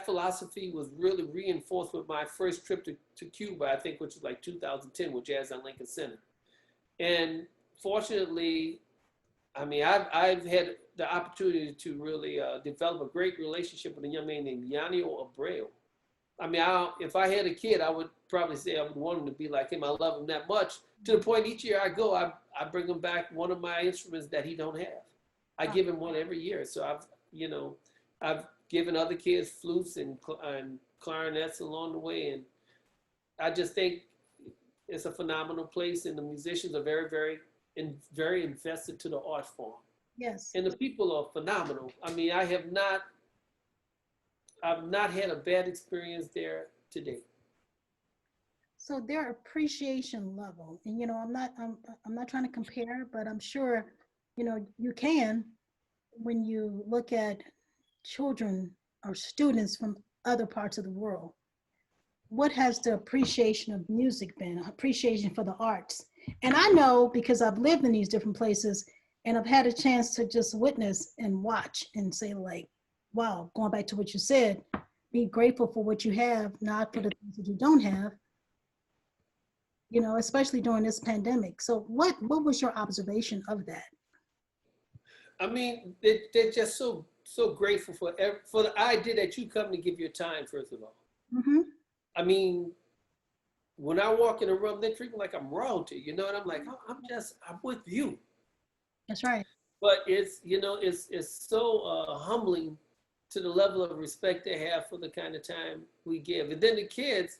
philosophy was really reinforced with my first trip to Cuba, I think, which was like 2010 with Jazz on Lincoln Center. And fortunately, I mean, I've had the opportunity to really develop a great relationship with a young man named Yanio Abreu. I mean, if I had a kid, I would probably say I would want him to be like him. I love him that much, to the point each year I go, I bring him back one of my instruments that he don't have. I give him one every year. So I've given other kids flutes and clarinets along the way. I just think it's a phenomenal place, and the musicians are very invested to the art form.
Yes.
And the people are phenomenal. I mean, I've not had a bad experience there today.
So their appreciation level, and I'm not trying to compare, but I'm sure, you can when you look at children or students from other parts of the world. What has the appreciation of music been, appreciation for the arts? And I know because I've lived in these different places and I've had a chance to just witness and watch and say like, wow, going back to what you said, be grateful for what you have, not for the things that you don't have, especially during this pandemic. So what was your observation of that?
I mean, they're just so grateful for the idea that you come to give your time, first of all.
Mm-hmm.
I mean, when I walk in a room, they treat me like I'm royalty, and I'm like, oh, I'm with you.
That's right.
But it's so humbling to the level of respect they have for the kind of time we give. And then the kids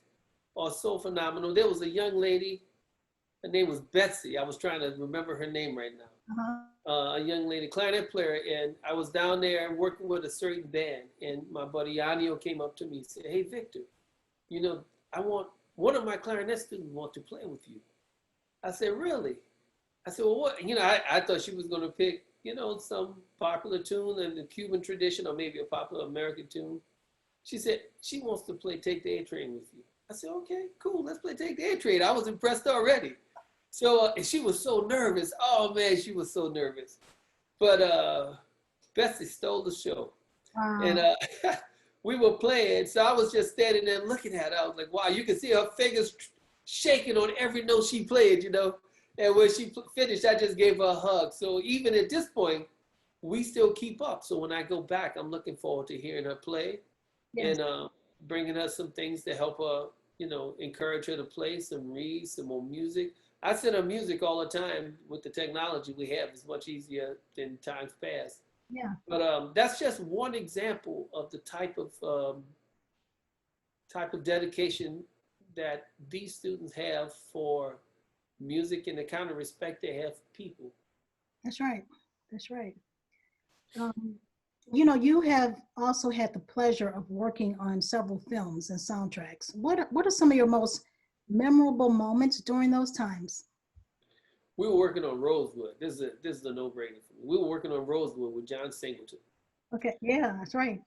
are so phenomenal. There was a young lady, her name was Betsy. I was trying to remember her name right now.
Uh-huh.
A young lady, clarinet player, and I was down there working with a certain band, and my buddy Yanio came up to me and said, hey, Victor, I want one of my clarinet students want to play with you. I said, really? I said, well, what? I thought she was going to pick, some popular tune in the Cuban tradition or maybe a popular American tune. She said, she wants to play Take the A Train with you. I said, okay, cool. Let's play Take the A Train. I was impressed already. So and she was so nervous. Oh, man, she was so nervous. But Betsy stole the show.
Wow.
And we were playing. So I was just standing there looking at her. I was like, wow, you can see her fingers shaking on every note she played, And when she finished, I just gave her a hug. So even at this point, we still keep up. So when I go back, I'm looking forward to hearing her play. Yes. And bringing her some things to help her, encourage her to play some, read some more music. I send her music all the time. With the technology we have, it's much easier than times past.
Yeah.
But that's just one example of the type of dedication that these students have for music and the kind of respect they have for people.
That's right. That's right. You have also had the pleasure of working on several films and soundtracks. What are some of your most memorable moments during those times?
We were working on Rosewood. This is a no-brainer for me. We were working on Rosewood with John Singleton.
Okay, yeah, that's right.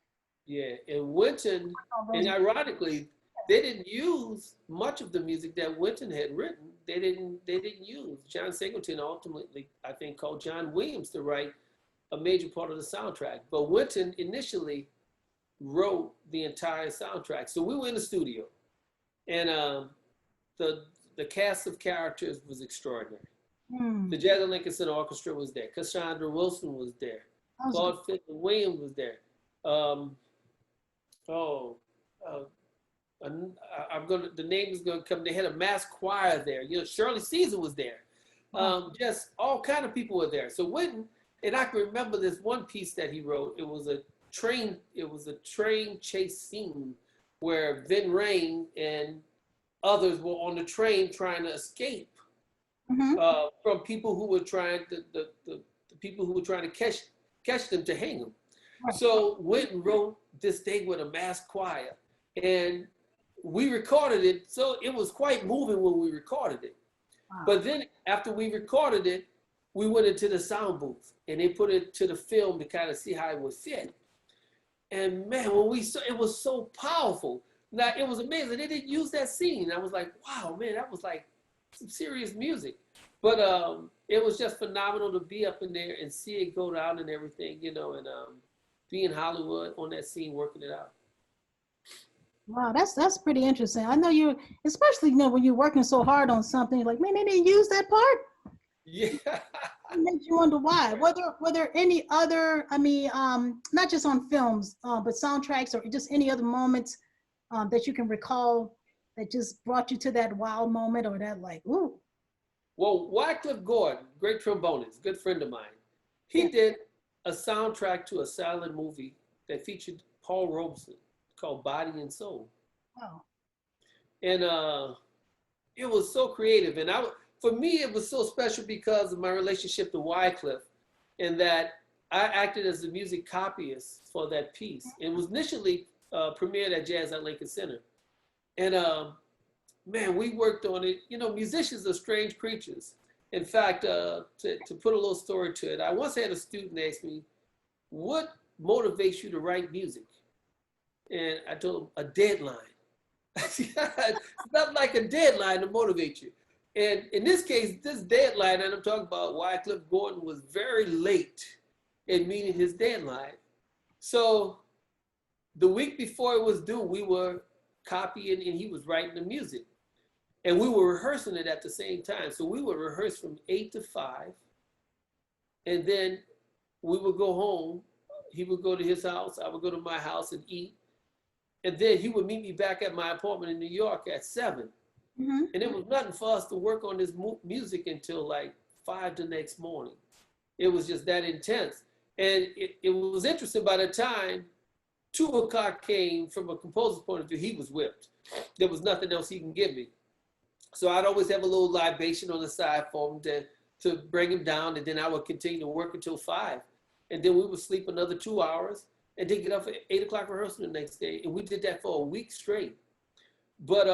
Yeah, and Wynton, and ironically, they didn't use much of the music that Wynton had written. They didn't use. John Singleton ultimately, I think, called John Williams to write a major part of the soundtrack. But Wynton initially wrote the entire soundtrack. So we were in the studio, and the cast of characters was extraordinary. The Jazz and Lincoln Center Orchestra was there. Cassandra Wilson was there. Claude Williams was there. The name is going to come. They had a mass choir there. Shirley Caesar was there. Just all kind of people were there. So Wynton, and I can remember this one piece that he wrote. It was a train chase scene where Vin Rain and others were on the train trying to escape from people who were trying the people who were trying to catch them to hang them. Right. So Wynton wrote this thing with a mass choir, and we recorded it. So it was quite moving when we recorded it. Wow. But then after we recorded it, we went into the sound booth and they put it to the film to kind of see how it would fit. And man, when we saw it, was so powerful. Now it was amazing. They didn't use that scene. I was like, wow, man, that was like some serious music. But it was just phenomenal to be up in there and see it go down and everything, and be in Hollywood on that scene working it out.
Wow, that's pretty interesting. I know you, especially when you're working so hard on something, like, man, they didn't use that part.
Yeah.
It makes you wonder why. Were there any other, not just on films, but soundtracks or just any other moments that you can recall that just brought you to that wow moment or that like, ooh.
Well, Wycliffe Gordon, great trombonist, good friend of mine, he did a soundtrack to a silent movie that featured Paul Robeson called Body and Soul.
Wow.
And it was so creative. And for me, it was so special because of my relationship to Wycliffe, and that I acted as the music copyist for that piece. It was initially premiered at Jazz at Lincoln Center. And man, we worked on it. You know, musicians are strange creatures. In fact, to put a little story to it, I once had a student ask me, what motivates you to write music? And I told him, a deadline. It's not like a deadline to motivate you. And in this case, this deadline that I'm talking about, Wycliffe Gordon was very late in meeting his deadline. So the week before it was due, we were copying and he was writing the music. And we were rehearsing it at the same time. So we would rehearse from 8 to 5. And then we would go home. He would go to his house. I would go to my house and eat. And then he would meet me back at my apartment in New York at 7. Mm-hmm. And it was nothing for us to work on this music until like 5 the next morning. It was just that intense. And it was interesting. By the time 2 o'clock came, from a composer's point of view, he was whipped. There was nothing else he can give me. So I'd always have a little libation on the side for him to bring him down. And then I would continue to work until 5. And then we would sleep another 2 hours and then get up at 8 o'clock rehearsal the next day. And we did that for a week straight. But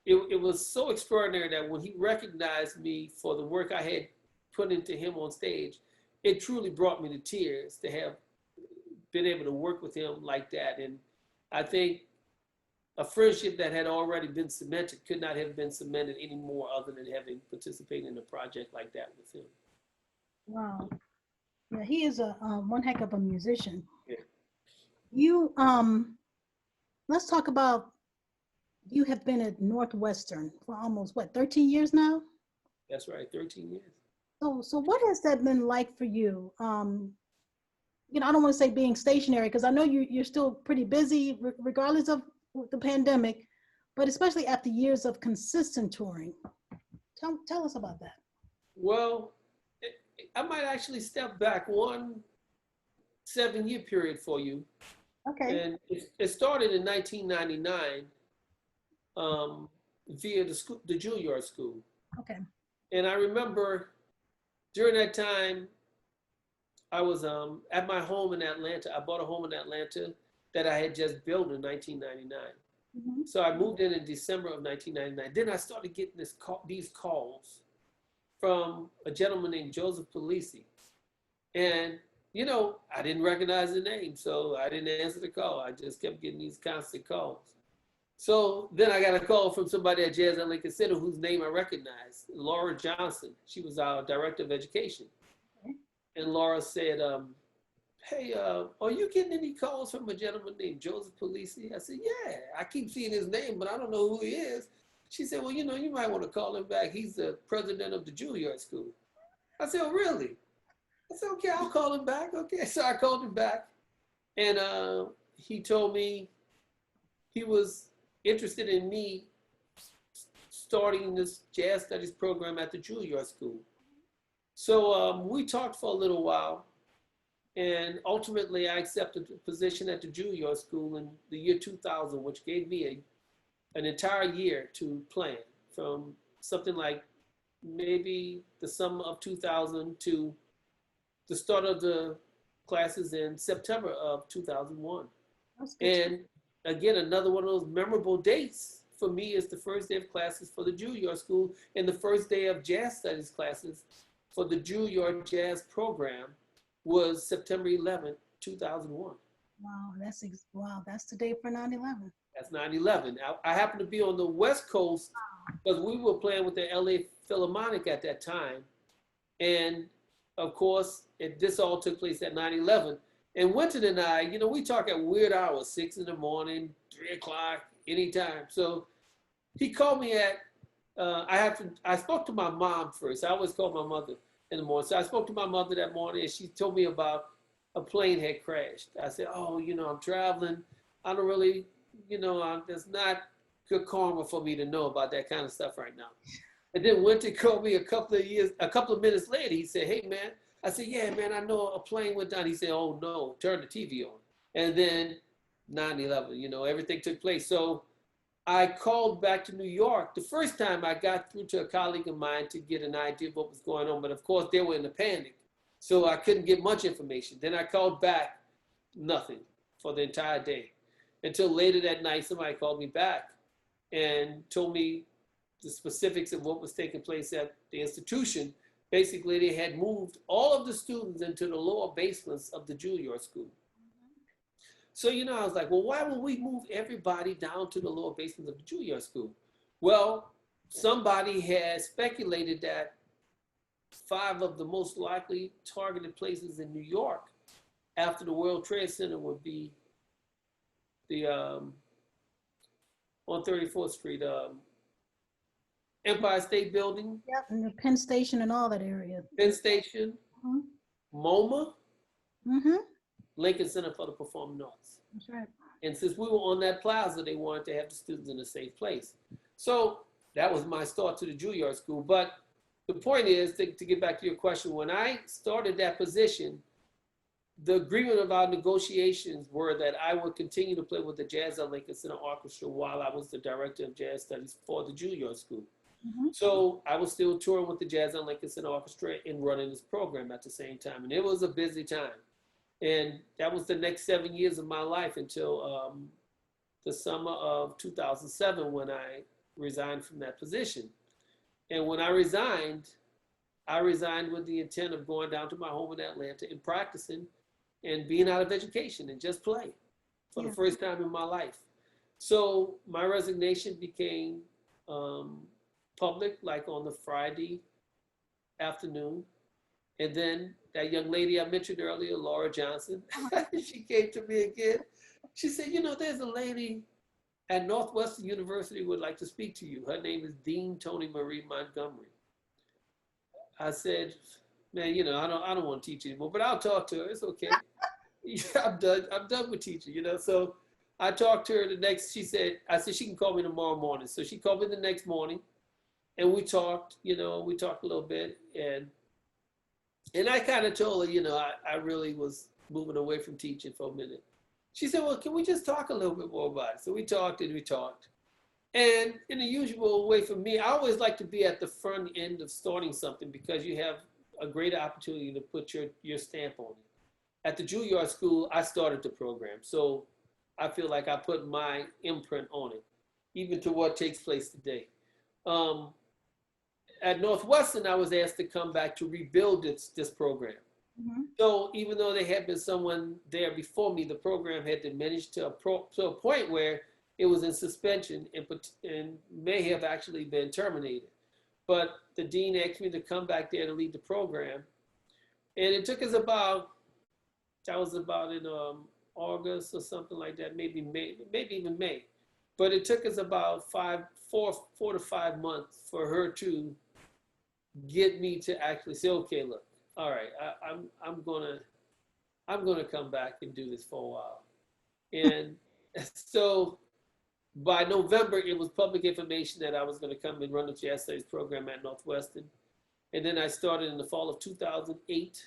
it was so extraordinary that when he recognized me for the work I had put into him on stage, it truly brought me to tears to have been able to work with him like that. And I think a friendship that had already been cemented could not have been cemented any more other than having participated in a project like that with him.
Wow. Yeah, he is a one heck of a musician.
Yeah.
You let's talk about, you have been at Northwestern for almost 13 years now?
That's right, 13 years.
So what has that been like for you? You know, I don't want to say being stationary, because I know you're still pretty busy regardless of the pandemic, but especially after years of consistent touring. Tell us about that.
Well, I might actually step back 1 7-year period for you.
Okay.
And it started in 1999 via the Juilliard School.
Okay.
And I remember during that time, I was at my home in Atlanta. I bought a home in Atlanta that I had just built in 1999. Mm-hmm. So I moved in December of 1999. Then I started getting these calls from a gentleman named Joseph Polisi. And, you know, I didn't recognize the name, so I didn't answer the call. I just kept getting these constant calls. So then I got a call from somebody at Jazz at Lincoln Center whose name I recognized, Laura Johnson. She was our director of education. Okay. And Laura said, hey, are you getting any calls from a gentleman named Joseph Polisi? I said, yeah, I keep seeing his name, but I don't know who he is. She said, well, you know, you might want to call him back. He's the president of the Juilliard School. I said, oh, really? I said, okay, I'll call him back. Okay, so I called him back. And he told me he was interested in me starting this jazz studies program at the Juilliard School. So we talked for a little while. And ultimately, I accepted the position at the Juilliard School in the year 2000, which gave me an entire year to plan, from something like maybe the summer of 2000 to the start of the classes in September of 2001. And again, another one of those memorable dates for me is the first day of classes for the Juilliard School and the first day of jazz studies classes for the Juilliard Jazz program was September 11th, 2001.
Wow, that's the day for 9/11.
That's 9/11. I happened to be on the West Coast because we were playing with the LA Philharmonic at that time. And of course, this all took place at 9/11. And Wynton and I, you know, we talk at weird hours, 6 in the morning, 3 o'clock, anytime. So he called me at, I spoke to my mom first. I always call my mother in the morning. So I spoke to my mother that morning and she told me about a plane had crashed. I said, oh, you know, I'm traveling. I don't really, you know, there's not good karma for me to know about that kind of stuff right now. And then Wynton called me a couple of minutes later. He said, hey, man. I said, yeah, man, I know a plane went down. He said, oh, no, turn the TV on. And then 9/11, you know, everything took place. So I called back to New York. The first time I got through to a colleague of mine to get an idea of what was going on, but of course they were in a panic, so I couldn't get much information. Then I called back, nothing for the entire day, until later that night somebody called me back and told me the specifics of what was taking place at the institution. Basically, they had moved all of the students into the lower basements of the Juilliard School. So, I was like, well, why would we move everybody down to the lower basements of the Juilliard School? Well, somebody had speculated that 5 of the most likely targeted places in New York after the World Trade Center would be the, on 34th Street, Empire State Building.
Yep, and the Penn Station and all that area.
Penn Station, MoMA,
Mm-hmm.
Lincoln Center for the Performing Arts.
That's right.
And since we were on that plaza, they wanted to have the students in a safe place. So that was my start to the Juilliard School. But the point is, to get back to your question, when I started that position, the agreement of our negotiations were that I would continue to play with the Jazz at Lincoln Center Orchestra while I was the director of jazz studies for the Juilliard School.
Mm-hmm.
So I was still touring with the Jazz at Lincoln Center Orchestra and running this program at the same time. And it was a busy time. And that was the next 7 years of my life until the summer of 2007 when I resigned from that position. And when I resigned with the intent of going down to my home in Atlanta and practicing and being out of education and just play for the first time in my life. So my resignation became public, like on the Friday afternoon. And then that young lady I mentioned earlier, Laura Johnson, she came to me again. She said, there's a lady at Northwestern University who would like to speak to you. Her name is Dean Toni Marie Montgomery. I said, man, I don't want to teach anymore, but I'll talk to her. It's okay. I'm done with teaching, So I talked to her I said she can call me tomorrow morning. So she called me the next morning and we talked, we talked a little bit and I kind of told her, I really was moving away from teaching for a minute. She said, well, can we just talk a little bit more about it? So we talked and we talked. And in the usual way for me, I always like to be at the front end of starting something because you have a greater opportunity to put your stamp on it. At the Juilliard School, I started the program. So I feel like I put my imprint on it, even to what takes place today. At Northwestern, I was asked to come back to rebuild this program. Mm-hmm. So even though there had been someone there before me, the program had diminished to a point where it was in suspension and may have actually been terminated. But the dean asked me to come back there to lead the program. And it took us that was about in August or something like that, maybe even May. But it took us about 4 to 5 months for her to get me to actually say, okay, look, all right, I'm gonna come back and do this for a while. And so by November, it was public information that I was gonna come and run the jazz studies program at Northwestern. And then I started in the fall of 2008.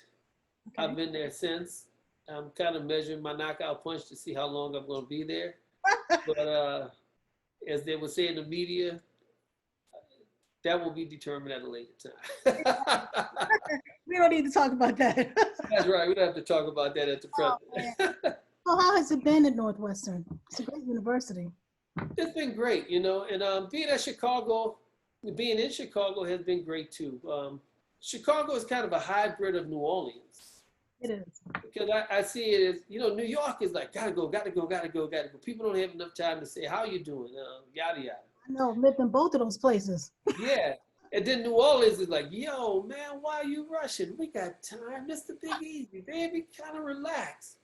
Okay. I've been there since. I'm kind of measuring my knockout punch to see how long I'm gonna be there. But as they would say in the media, that will be determined at a later time.
We don't need to talk about that.
That's right. We don't have to talk about that at the present.
So how has it been at Northwestern? It's a great university.
It's been great, and being in Chicago has been great too. Chicago is kind of a hybrid of New Orleans.
It is.
Because I see it as, New York is like, gotta go. People don't have enough time to say, how you doing? Yada, yada.
I know, I've lived in both of those places.
Yeah. And then New Orleans is like, yo, man, why are you rushing? We got time. It's the big easy, baby. Kind of relax.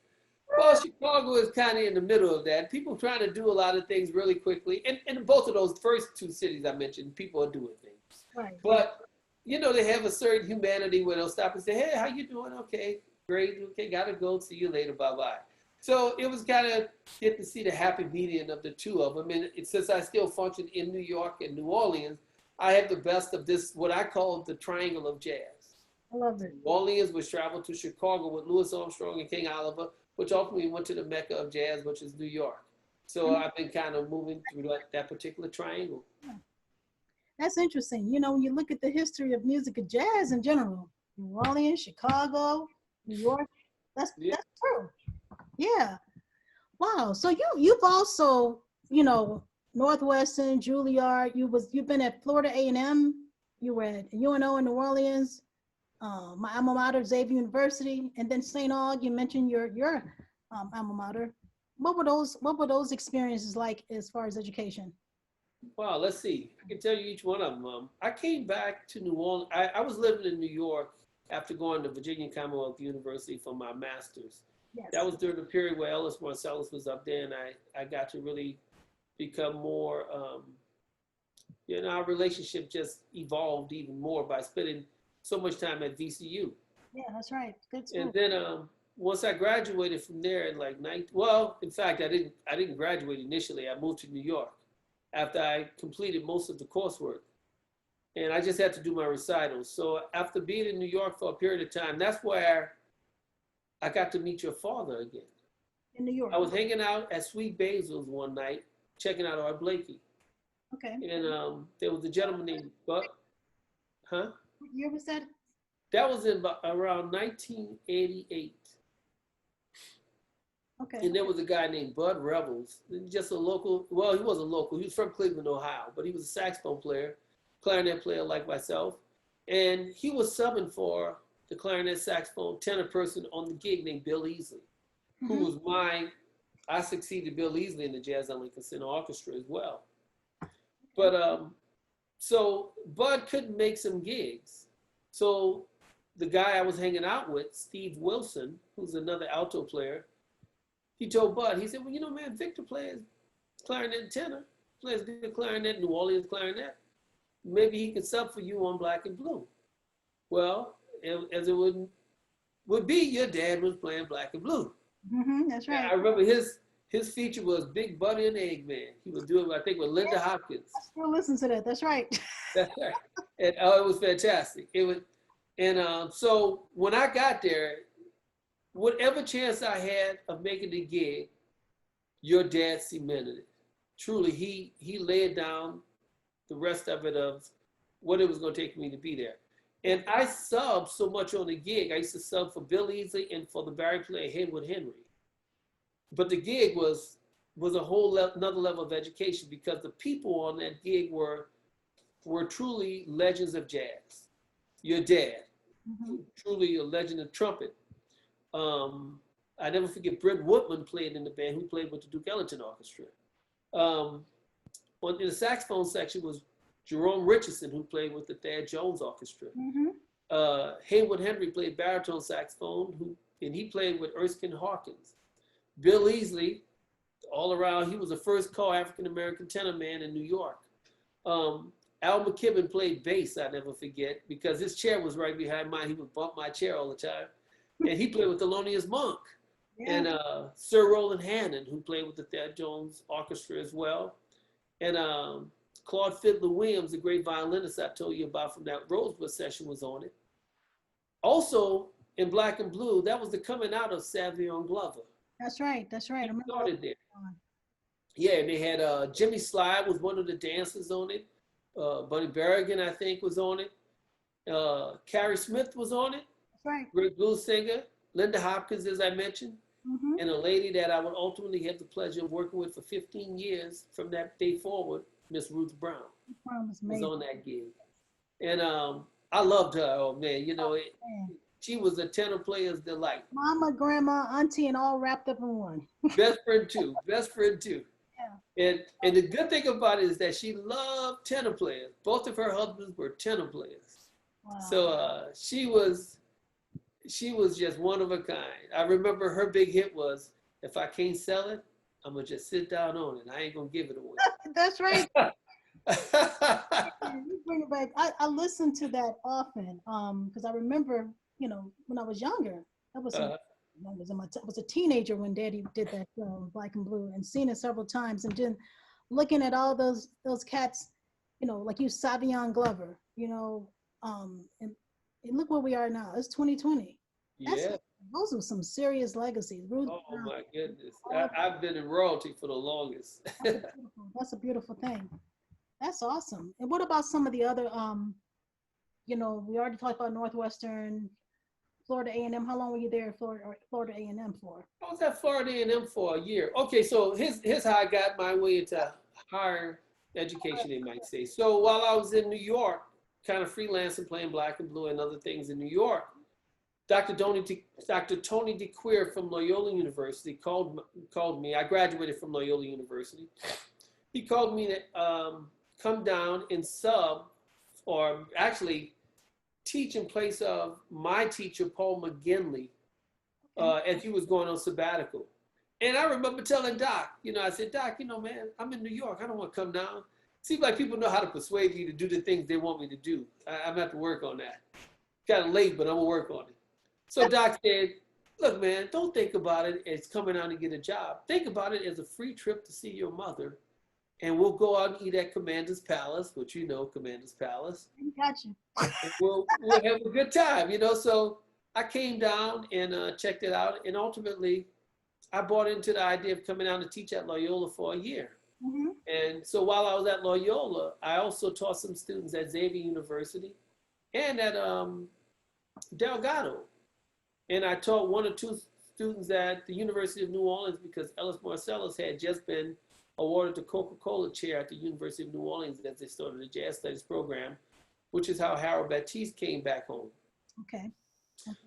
Well, Chicago is kind of in the middle of that. People trying to do a lot of things really quickly. And in both of those first 2 cities I mentioned, people are doing things.
Right.
But, they have a certain humanity where they'll stop and say, hey, how you doing? Okay, great. Okay, gotta go. See you later. Bye-bye. So it was kind of get to see the happy median of the two of them. And since I still function in New York and New Orleans, I have the best of this, what I call the triangle of jazz.
I love it.
New Orleans was traveled to Chicago with Louis Armstrong and King Oliver, which ultimately went to the Mecca of jazz, which is New York. So I've been kind of moving through that particular triangle.
That's interesting. You know, when you look at the history of music and jazz in general, New Orleans, Chicago, New York,
Yeah.
that's true. Yeah. Wow. So you've also, you know, Northwestern, Juilliard. You've been at Florida A&M. You were at UNO in New Orleans. My alma mater, Xavier University, and then St. Aug. You mentioned your alma mater. What were those experiences like as far as education?
Wow, let's see. I can tell you each one of them. I came back to New Orleans. I was living in New York after going to Virginia Commonwealth University for my master's.
Yes.
That was during the period where Ellis Marsalis was up there, and I got to really become more, you know, our relationship just evolved even more by spending so much time at VCU.
Yeah, that's right. Good
And
school.
then once I graduated from there in like well, in fact, I didn't graduate initially. I moved to New York after I completed most of the coursework. And I just had to do my recitals. So after being in New York for a period of time, that's where I got to meet your father again.
In New York.
I was hanging out at Sweet Basil's one night, checking out Art Blakey.
Okay.
And there was a gentleman named Bud, huh?
What year was that?
That was in around 1988.
Okay.
And there was a guy named Bud Revels, just a local, well, he wasn't local. He was from Cleveland, Ohio, but he was a saxophone player, clarinet player like myself. And he was subbing for the clarinet saxophone tenor person on the gig named Bill Easley, who was I succeeded Bill Easley in the Jazz at Lincoln Center Orchestra as well. But so Bud couldn't make some gigs. So the guy I was hanging out with, Steve Wilson, who's another alto player, he told Bud, he said, well, you know, man, Victor plays clarinet and tenor, plays good clarinet, New Orleans clarinet. Maybe he could sub for you on Black and Blue. Well, as it would be, your dad was playing Black and Blue.
That's right.
I remember his feature was Big Buddy and Eggman. He was doing, I think, with Linda Hopkins.
I still listen to that. That's right.
That's right. And it was fantastic. It was, and so when I got there, whatever chance I had of making the gig, your dad cemented it. Truly, he laid down the rest of it of what it was going to take me to be there. And I subbed so much on the gig. I used to sub for Bill Easley and for the Barry player Haywood Henry. But the gig was a whole another level of education because the people on that gig were truly legends of jazz. Your dad, truly a legend of trumpet. I never forget Brent Woodman played in the band, who played with the Duke Ellington Orchestra. In the saxophone section was Jerome Richardson, who played with the Thad Jones Orchestra. Haywood Henry played baritone saxophone, and he played with Erskine Hawkins. Bill Easley, all around, he was the first call African-American tenor man in New York. Al McKibben played bass, I never forget, because his chair was right behind mine. He would bump my chair all the time. And he played with Thelonious Monk. Yeah. And Sir Roland Hannon, who played with the Thad Jones Orchestra as well. And Claude Fiddler Williams, the great violinist I told you about from that Rosebud session, was on it. Also, in Black and Blue, that was the coming out of Savion Glover.
That's right. That's right.
He started there. Yeah, and they had Jimmy Sly was one of the dancers on it. Buddy Berrigan, I think, was on it. Carrie Smith was on it.
That's right.
Great blues singer. Linda Hopkins, as I mentioned. And a lady that I would ultimately have the pleasure of working with for 15 years from that day forward, Miss Ruth Brown, was on that gig. And I loved her. Oh, man, you know, she was a tenor player's delight.
Mama, grandma, auntie, and all wrapped up in one.
Best friend too. Best friend too. Yeah. And the good thing about it is that she loved tenor players. Both of her husbands were tenor players. Wow. So she was just one of a kind. I remember her big hit was, if I can't sell it, I'm gonna just sit down on it. I ain't gonna give it away.
That's right. You bring it back. I listen to that often because I remember, you know, when I was younger, I was a teenager when Daddy did that film, Black and Blue, and seen it several times, and then looking at all those cats, you know, like Savion Glover, you know, and look where we are now. It's 2020. Those are some serious legacies. Ruth,
Oh my goodness.
all of-
I've been in royalty for the longest.
that's a beautiful thing. That's awesome. And what about some of the other, we already talked about Northwestern, Florida A&M. How long were you there at Florida A&M for?
I was at Florida A&M for a year. Okay, so here's how I got my way into higher education, they might say. So while I was in New York, kind of freelancing, playing black and blue and other things in New York, Dr. Tony DeQueer from Loyola University called me. I graduated from Loyola University. He called me to come down and sub, or actually teach in place of my teacher, Paul McGinley, as he was going on sabbatical. And I remember telling Doc, I said, Doc, man, I'm in New York. I don't want to come down. Seems like people know how to persuade you to do the things they want me to do. I'm going to have to work on that. Kind of late, but I'm going to work on it. So Doc said, look, man, don't think about it as coming out and get a job. Think about it as a free trip to see your mother. And we'll go out and eat at Commander's Palace, which Commander's Palace.
Got you.
And we'll have a good time, So I came down and checked it out. And ultimately, I bought into the idea of coming down to teach at Loyola for a year.
Mm-hmm.
And so while I was at Loyola, I also taught some students at Xavier University and at Delgado. And I taught one or two students at the University of New Orleans because Ellis Marsalis had just been awarded the Coca-Cola chair at the University of New Orleans as they started a jazz studies program, which is how Harold Baptiste came back home.
Okay.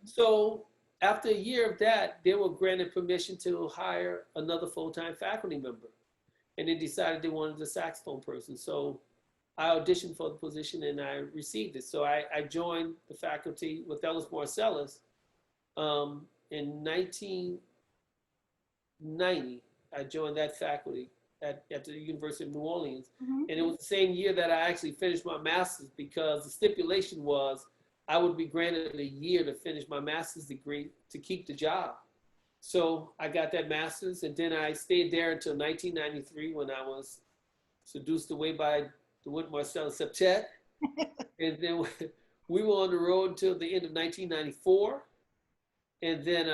So after a year of that, they were granted permission to hire another full-time faculty member. And they decided they wanted a saxophone person. So I auditioned for the position and I received it. So I joined the faculty with Ellis Marsalis in 1990. I joined that faculty at the University of New Orleans.
Mm-hmm.
And it was the same year that I actually finished my master's because the stipulation was I would be granted a year to finish my master's degree to keep the job. So I got that master's and then I stayed there until 1993 when I was seduced away by the Wynton Marsalis Septet. And then we were on the road until the end of 1994. And then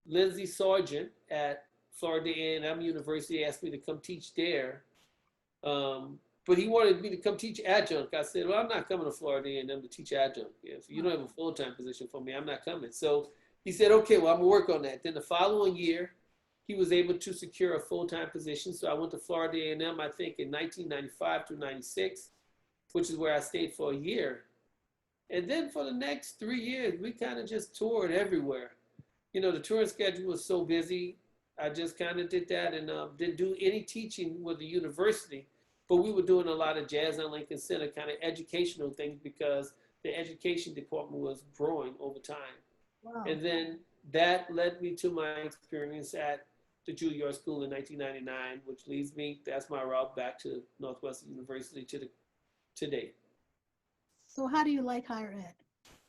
Lindsay Sargent at FloridaA&M University asked me to come teach there. But he wanted me to come teach adjunct. I said, well, I'm not coming to Florida A&M to teach adjunct. If you don't have a full-time position for me, I'm not coming. So he said, okay, well, I'm gonna work on that. Then the following year, he was able to secure a full-time position. So I went to Florida A&M, I think in 1995 through 96, which is where I stayed for a year. And then for the next 3 years, we kind of just toured everywhere. The touring schedule was so busy. I just kind of did that and didn't do any teaching with the university. But we were doing a lot of jazz on Lincoln Center, kind of educational things because the education department was growing over time.
Wow.
And then that led me to my experience at the Juilliard School in 1999, which leads me, that's my route back to Northwestern University today.
So how do you like higher ed?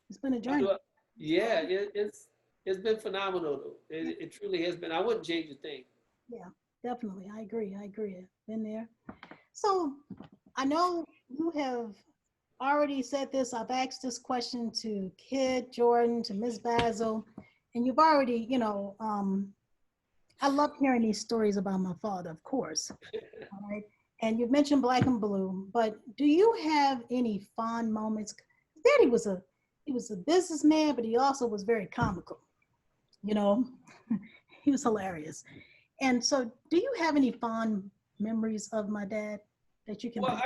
It's been a journey.
Yeah, it's been phenomenal though. It truly has been. I wouldn't change a thing.
Yeah, definitely. I agree. I've been there. So I know you have already said this. I've asked this question to Kid, Jordan, to Ms. Basil, and you've already, I love hearing these stories about my father, of course. All right. And you've mentioned Black and Blue, but do you have any fond moments? Daddy was a businessman, but he also was very comical. He was hilarious. And so do you have any fond memories of my dad that you can?
Well,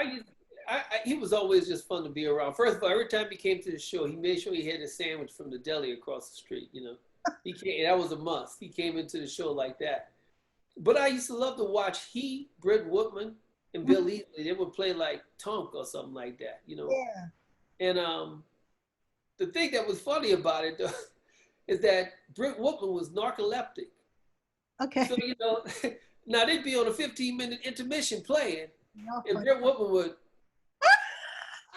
he was always just fun to be around. First of all, every time he came to the show, he made sure he had a sandwich from the deli across the street, He came, that was a must. He came into the show like that. But I used to love to watch Brett Woodman, and Bill Easley. They would play like Tonk or something like that,
Yeah.
And the thing that was funny about it, though, is that Brett Woodman was narcoleptic.
Okay.
So, now they'd be on a 15-minute intermission playing,
No,
and Brett Woodman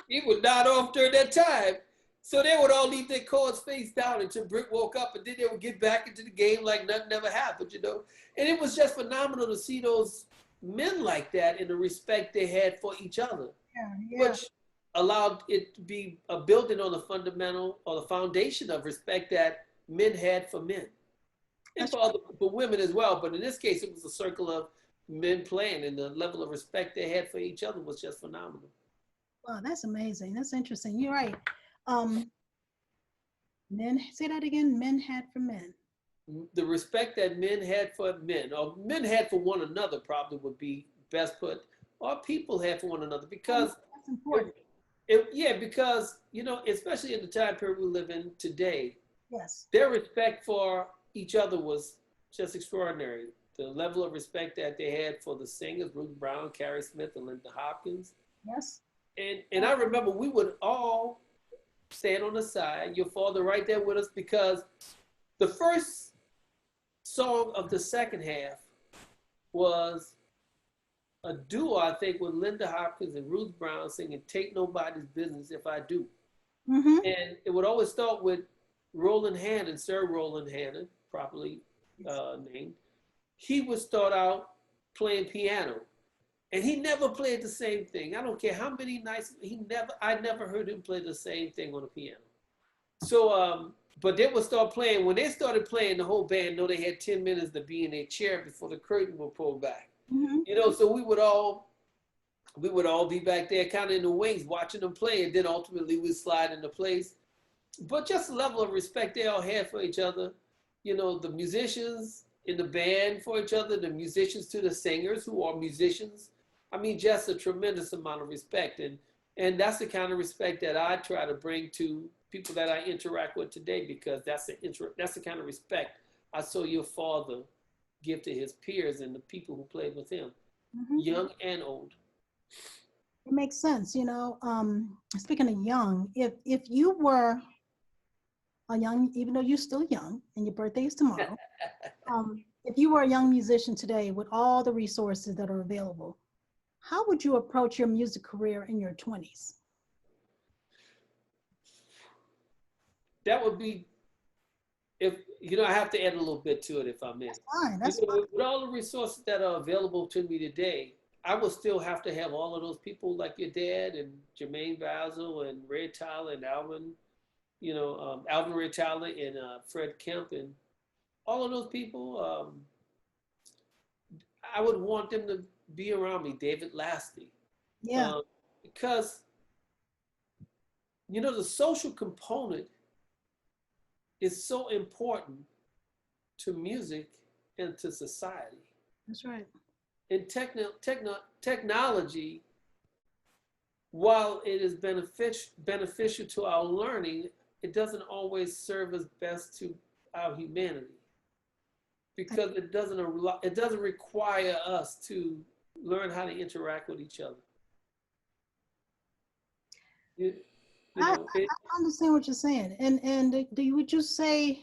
he would nod off during that time. So they would all leave their cards face down until Britt woke up, and then they would get back into the game like nothing ever happened, And it was just phenomenal to see those men like that and the respect they had for each other, which allowed it to be a building on the fundamental or the foundation of respect that men had for men. And for women as well. But in this case, it was a circle of men playing, and the level of respect they had for each other was just phenomenal.
Wow, that's amazing. That's interesting. You're right. Men, say that again, men had for men.
The respect that men had for men, or men had for one another, probably would be best put, or people had for one another, because
that's important.
Yeah, because, you know, especially in the time period we live in today,
Yes.
their respect for each other was just extraordinary. The level of respect that they had for the singers, Ruth Brown, Carrie Smith, and Linda Hopkins.
Yes.
And I remember we would all stand on the side, your father right there with us, because the first song of the second half was a duo, I think, with Linda Hopkins and Ruth Brown singing "Take Nobody's Business If I Do."
Mm-hmm.
And it would always start with Roland Hannon, Sir Roland Hannon, properly named. He would start out playing piano, and he never played the same thing. I don't care how many nights, I never heard him play the same thing on a piano. So, but they would start playing. When they started playing, the whole band know they had 10 minutes to be in their chair before the curtain would pull back.
Mm-hmm.
You know, so we would all be back there kind of in the wings watching them play, and then ultimately we'd slide into place. But just the level of respect they all had for each other, you know, the musicians in the band for each other, the musicians to the singers who are musicians. I mean, just a tremendous amount of respect. And that's the kind of respect that I try to bring to people that I interact with today, because that's the kind of respect I saw your father give to his peers and the people who played with him,
Mm-hmm.
young and old.
It makes sense, you know. Speaking of young, if you were a young, even though you're still young and your birthday is tomorrow, if you were a young musician today with all the resources that are available, how would you approach your music career in your 20s?
That would be, if you know, I have to add a little bit to it, if I may.
That's fine. That's
you know,
fine.
with all the resources that are available to me today, I would still have to have all of those people like your dad and Jermaine Basil and Ray Tyler and Alvin, you know, Alvin Ray Tyler and Fred Kemp, and all of those people. I would want them to be around me, David Lasty.
Yeah.
Because, you know, the social component is so important to music and to society.
That's right.
And technology, while it is beneficial to our learning, it doesn't always serve us best to our humanity, because it doesn't require us to learn how to interact with each other.
I understand what you're saying, and would you say?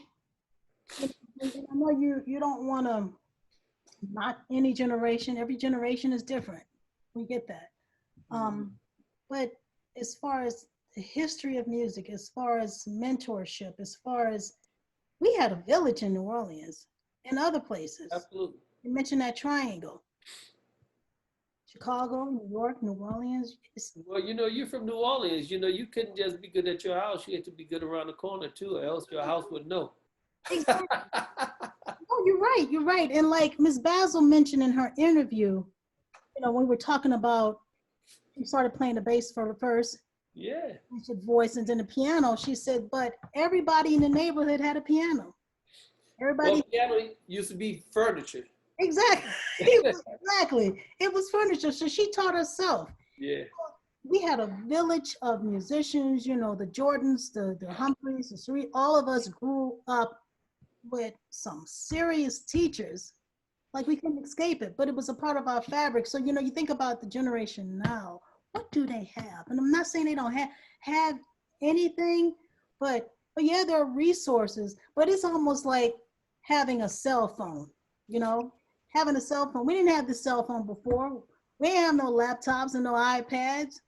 I know you don't want to. Not any generation. Every generation is different. We get that. But as far as the history of music, as far as mentorship, as far as, we had a village in New Orleans and other places.
Absolutely.
You mentioned that triangle. Chicago, New York, New Orleans.
Well, you know, you're from New Orleans. You know, you couldn't just be good at your house. You had to be good around the corner too, or else your house would know.
Exactly. Oh, you're right. You're right. And like Ms. Basil mentioned in her interview, you know, when we were talking about, she started playing the bass for the first.
Yeah.
She had voice and then the piano. She said, but everybody in the neighborhood had a piano. Everybody.
Well, piano used to be furniture.
Exactly. Exactly. It was furniture. So she taught herself.
Yeah.
We had a village of musicians, you know, the Jordans, the Humphreys, the Sweet, all of us grew up with some serious teachers. Like, we couldn't escape it, but it was a part of our fabric. So, you know, you think about the generation now, what do they have? And I'm not saying they don't have anything, but yeah, there are resources, but it's almost like having a cell phone, you know, having a cell phone. We didn't have the cell phone before. We didn't have no laptops and no iPads.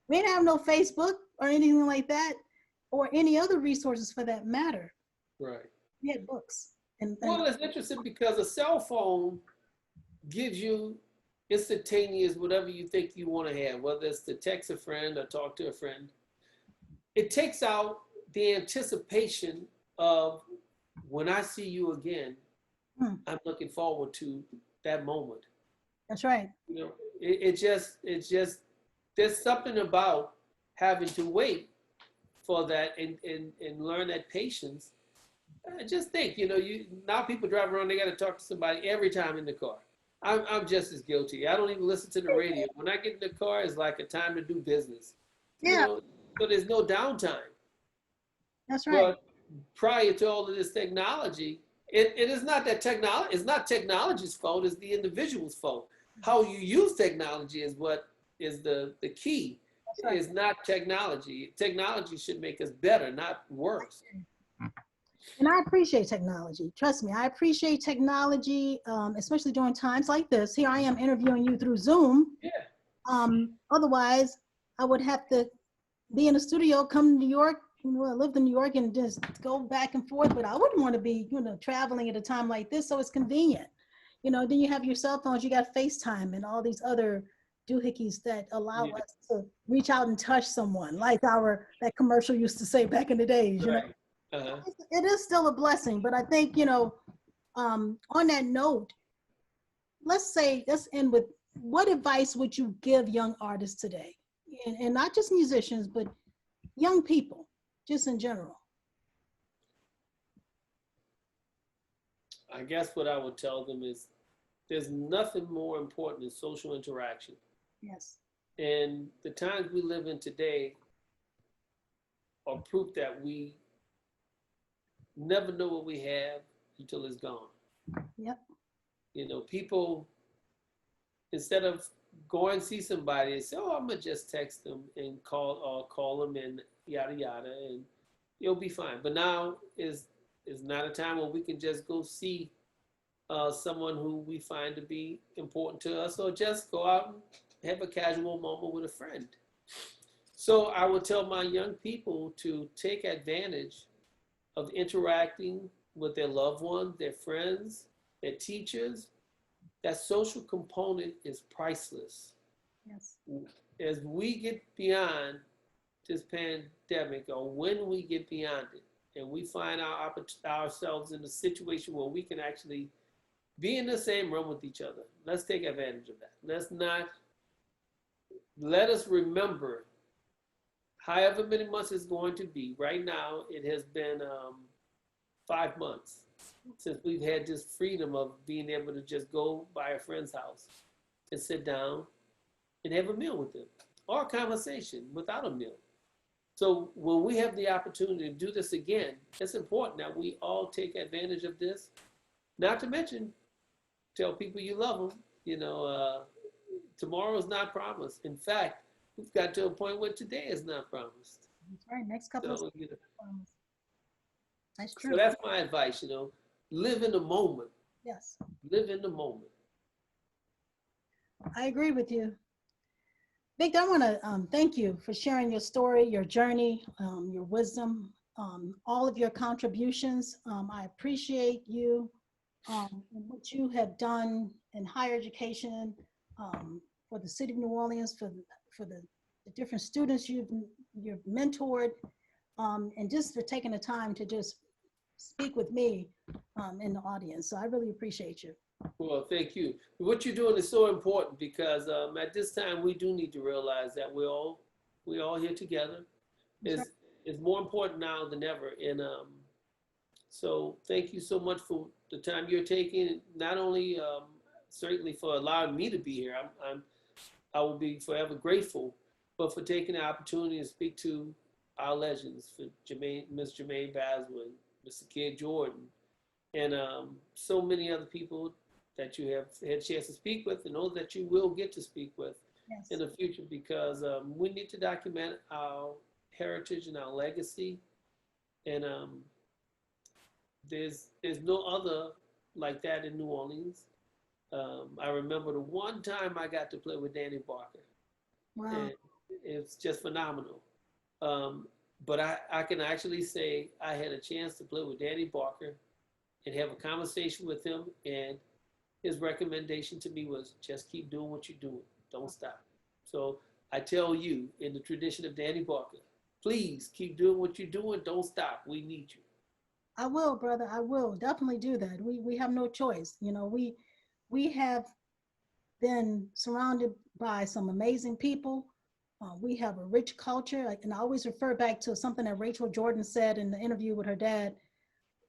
We didn't have no Facebook or anything like that, or any other resources for that matter.
Right.
We had books.
Well, it's interesting because a cell phone gives you instantaneous whatever you think you want to have, whether it's to text a friend or talk to a friend. It takes out the anticipation of when I see you again, I'm looking forward to that moment.
That's right.
You know, it's just, there's something about having to wait for that and learn that patience. Just think, you know, now people drive around, they got to talk to somebody every time in the car. I'm just as guilty. I don't even listen to the radio. When I get in the car, it's like a time to do business. You
Yeah,
know, so there's no downtime.
that's right.
But prior to all of this technology, it is not that technology, it's not technology's fault, it's the individual's fault. How you use technology is what is the key.
That's right.
It's not technology. Technology should make us better, not worse.
And I appreciate technology. Trust me, I appreciate technology, especially during times like this. Here I am interviewing you through Zoom.
Yeah.
Otherwise, I would have to be in the studio, come to New York. You know, I lived in New York and just go back and forth, but I wouldn't want to be, you know, traveling at a time like this. So it's convenient. You know, then you have your cell phones, you got FaceTime and all these other doohickeys that allow
Yeah.
us to reach out and touch someone, like that commercial used to say back in the days, you know.
Right. Uh-huh.
It is still a blessing, but I think, you know, on that note, let's end with, what advice would you give young artists today? And not just musicians, but young people, just in general.
I guess what I would tell them is there's nothing more important than social interaction.
Yes.
And the times we live in today are proof that we never know what we have until it's gone.
Yep.
You know, people, instead of go and see somebody and say, oh, I'm gonna just text them and call them and yada yada, and you'll be fine. But now is not a time where we can just go see someone who we find to be important to us, or just go out and have a casual moment with a friend. So I would tell my young people to take advantage of interacting with their loved ones, their friends, their teachers. That social component is priceless.
Yes.
As we get beyond this pandemic, or when we get beyond it, and we find ourselves in a situation where we can actually be in the same room with each other, let's take advantage of that. Let us remember, however many months it's going to be. Right now, it has been 5 months since we've had this freedom of being able to just go by a friend's house and sit down and have a meal with them, or a conversation without a meal. So when we have the opportunity to do this again, it's important that we all take advantage of this. Not to mention, tell people you love them. You know, tomorrow is not promised. In fact, we've got to a point where today is not promised.
That's right. Next couple of
You know,
that's true.
so that's my advice, you know, live in the moment.
Yes.
Live in the moment.
I agree with you. Victor, I want to thank you for sharing your story, your journey, your wisdom, all of your contributions. I appreciate you and what you have done in higher education for the city of New Orleans, for the different students you've mentored, and just for taking the time to just speak with me in the audience. So I really appreciate you.
Well, thank you. What you're doing is so important, because at this time we do need to realize that we're all here together. It's more important now than ever. And so thank you so much for the time you're taking. Not only certainly for allowing me to be here. I will be forever grateful, but for taking the opportunity to speak to our legends, for Miss Jermaine Baswin, Mr. Kid Jordan, and so many other people that you have had a chance to speak with, and those that you will get to speak with in the future, because we need to document our heritage and our legacy. And there's no other like that in New Orleans. I remember the one time I got to play with Danny Barker.
Wow.
And it's just phenomenal. But I can actually say I had a chance to play with Danny Barker and have a conversation with him, and his recommendation to me was just keep doing what you're doing. Don't stop. So I tell you, in the tradition of Danny Barker, please keep doing what you're doing. Don't stop. We need you.
I will, brother. I will definitely do that. We have no choice. You know, we have been surrounded by some amazing people. We have a rich culture, and I always refer back to something that Rachel Jordan said in the interview with her dad.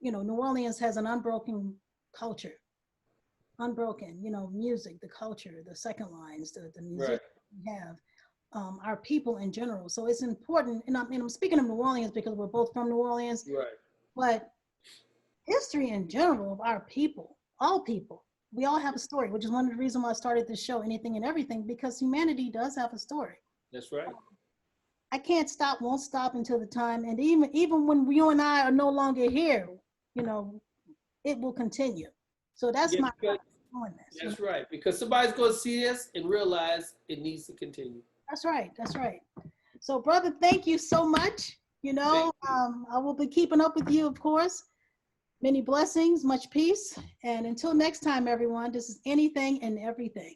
You know, New Orleans has an unbroken culture, unbroken. You know, music, the culture, the second lines, the music
Right.
we have, our people in general. So it's important, and I'm speaking of New Orleans because we're both from New Orleans,
Right.
but history in general of our people, all people, we all have a story, which is one of the reasons why I started this show, Anything and Everything, because humanity does have a story.
That's right.
I can't stop, won't stop until the time, and even when you and I are no longer here, you know, it will continue. So that's
Yeah,
my
because,
doing this.
that's right. Because somebody's going to see this and realize it needs to continue.
That's right. That's right. So, brother, thank you so much. You know, I will be keeping up with you, of course. Many blessings, much peace. And until next time, everyone, this is Anything and Everything.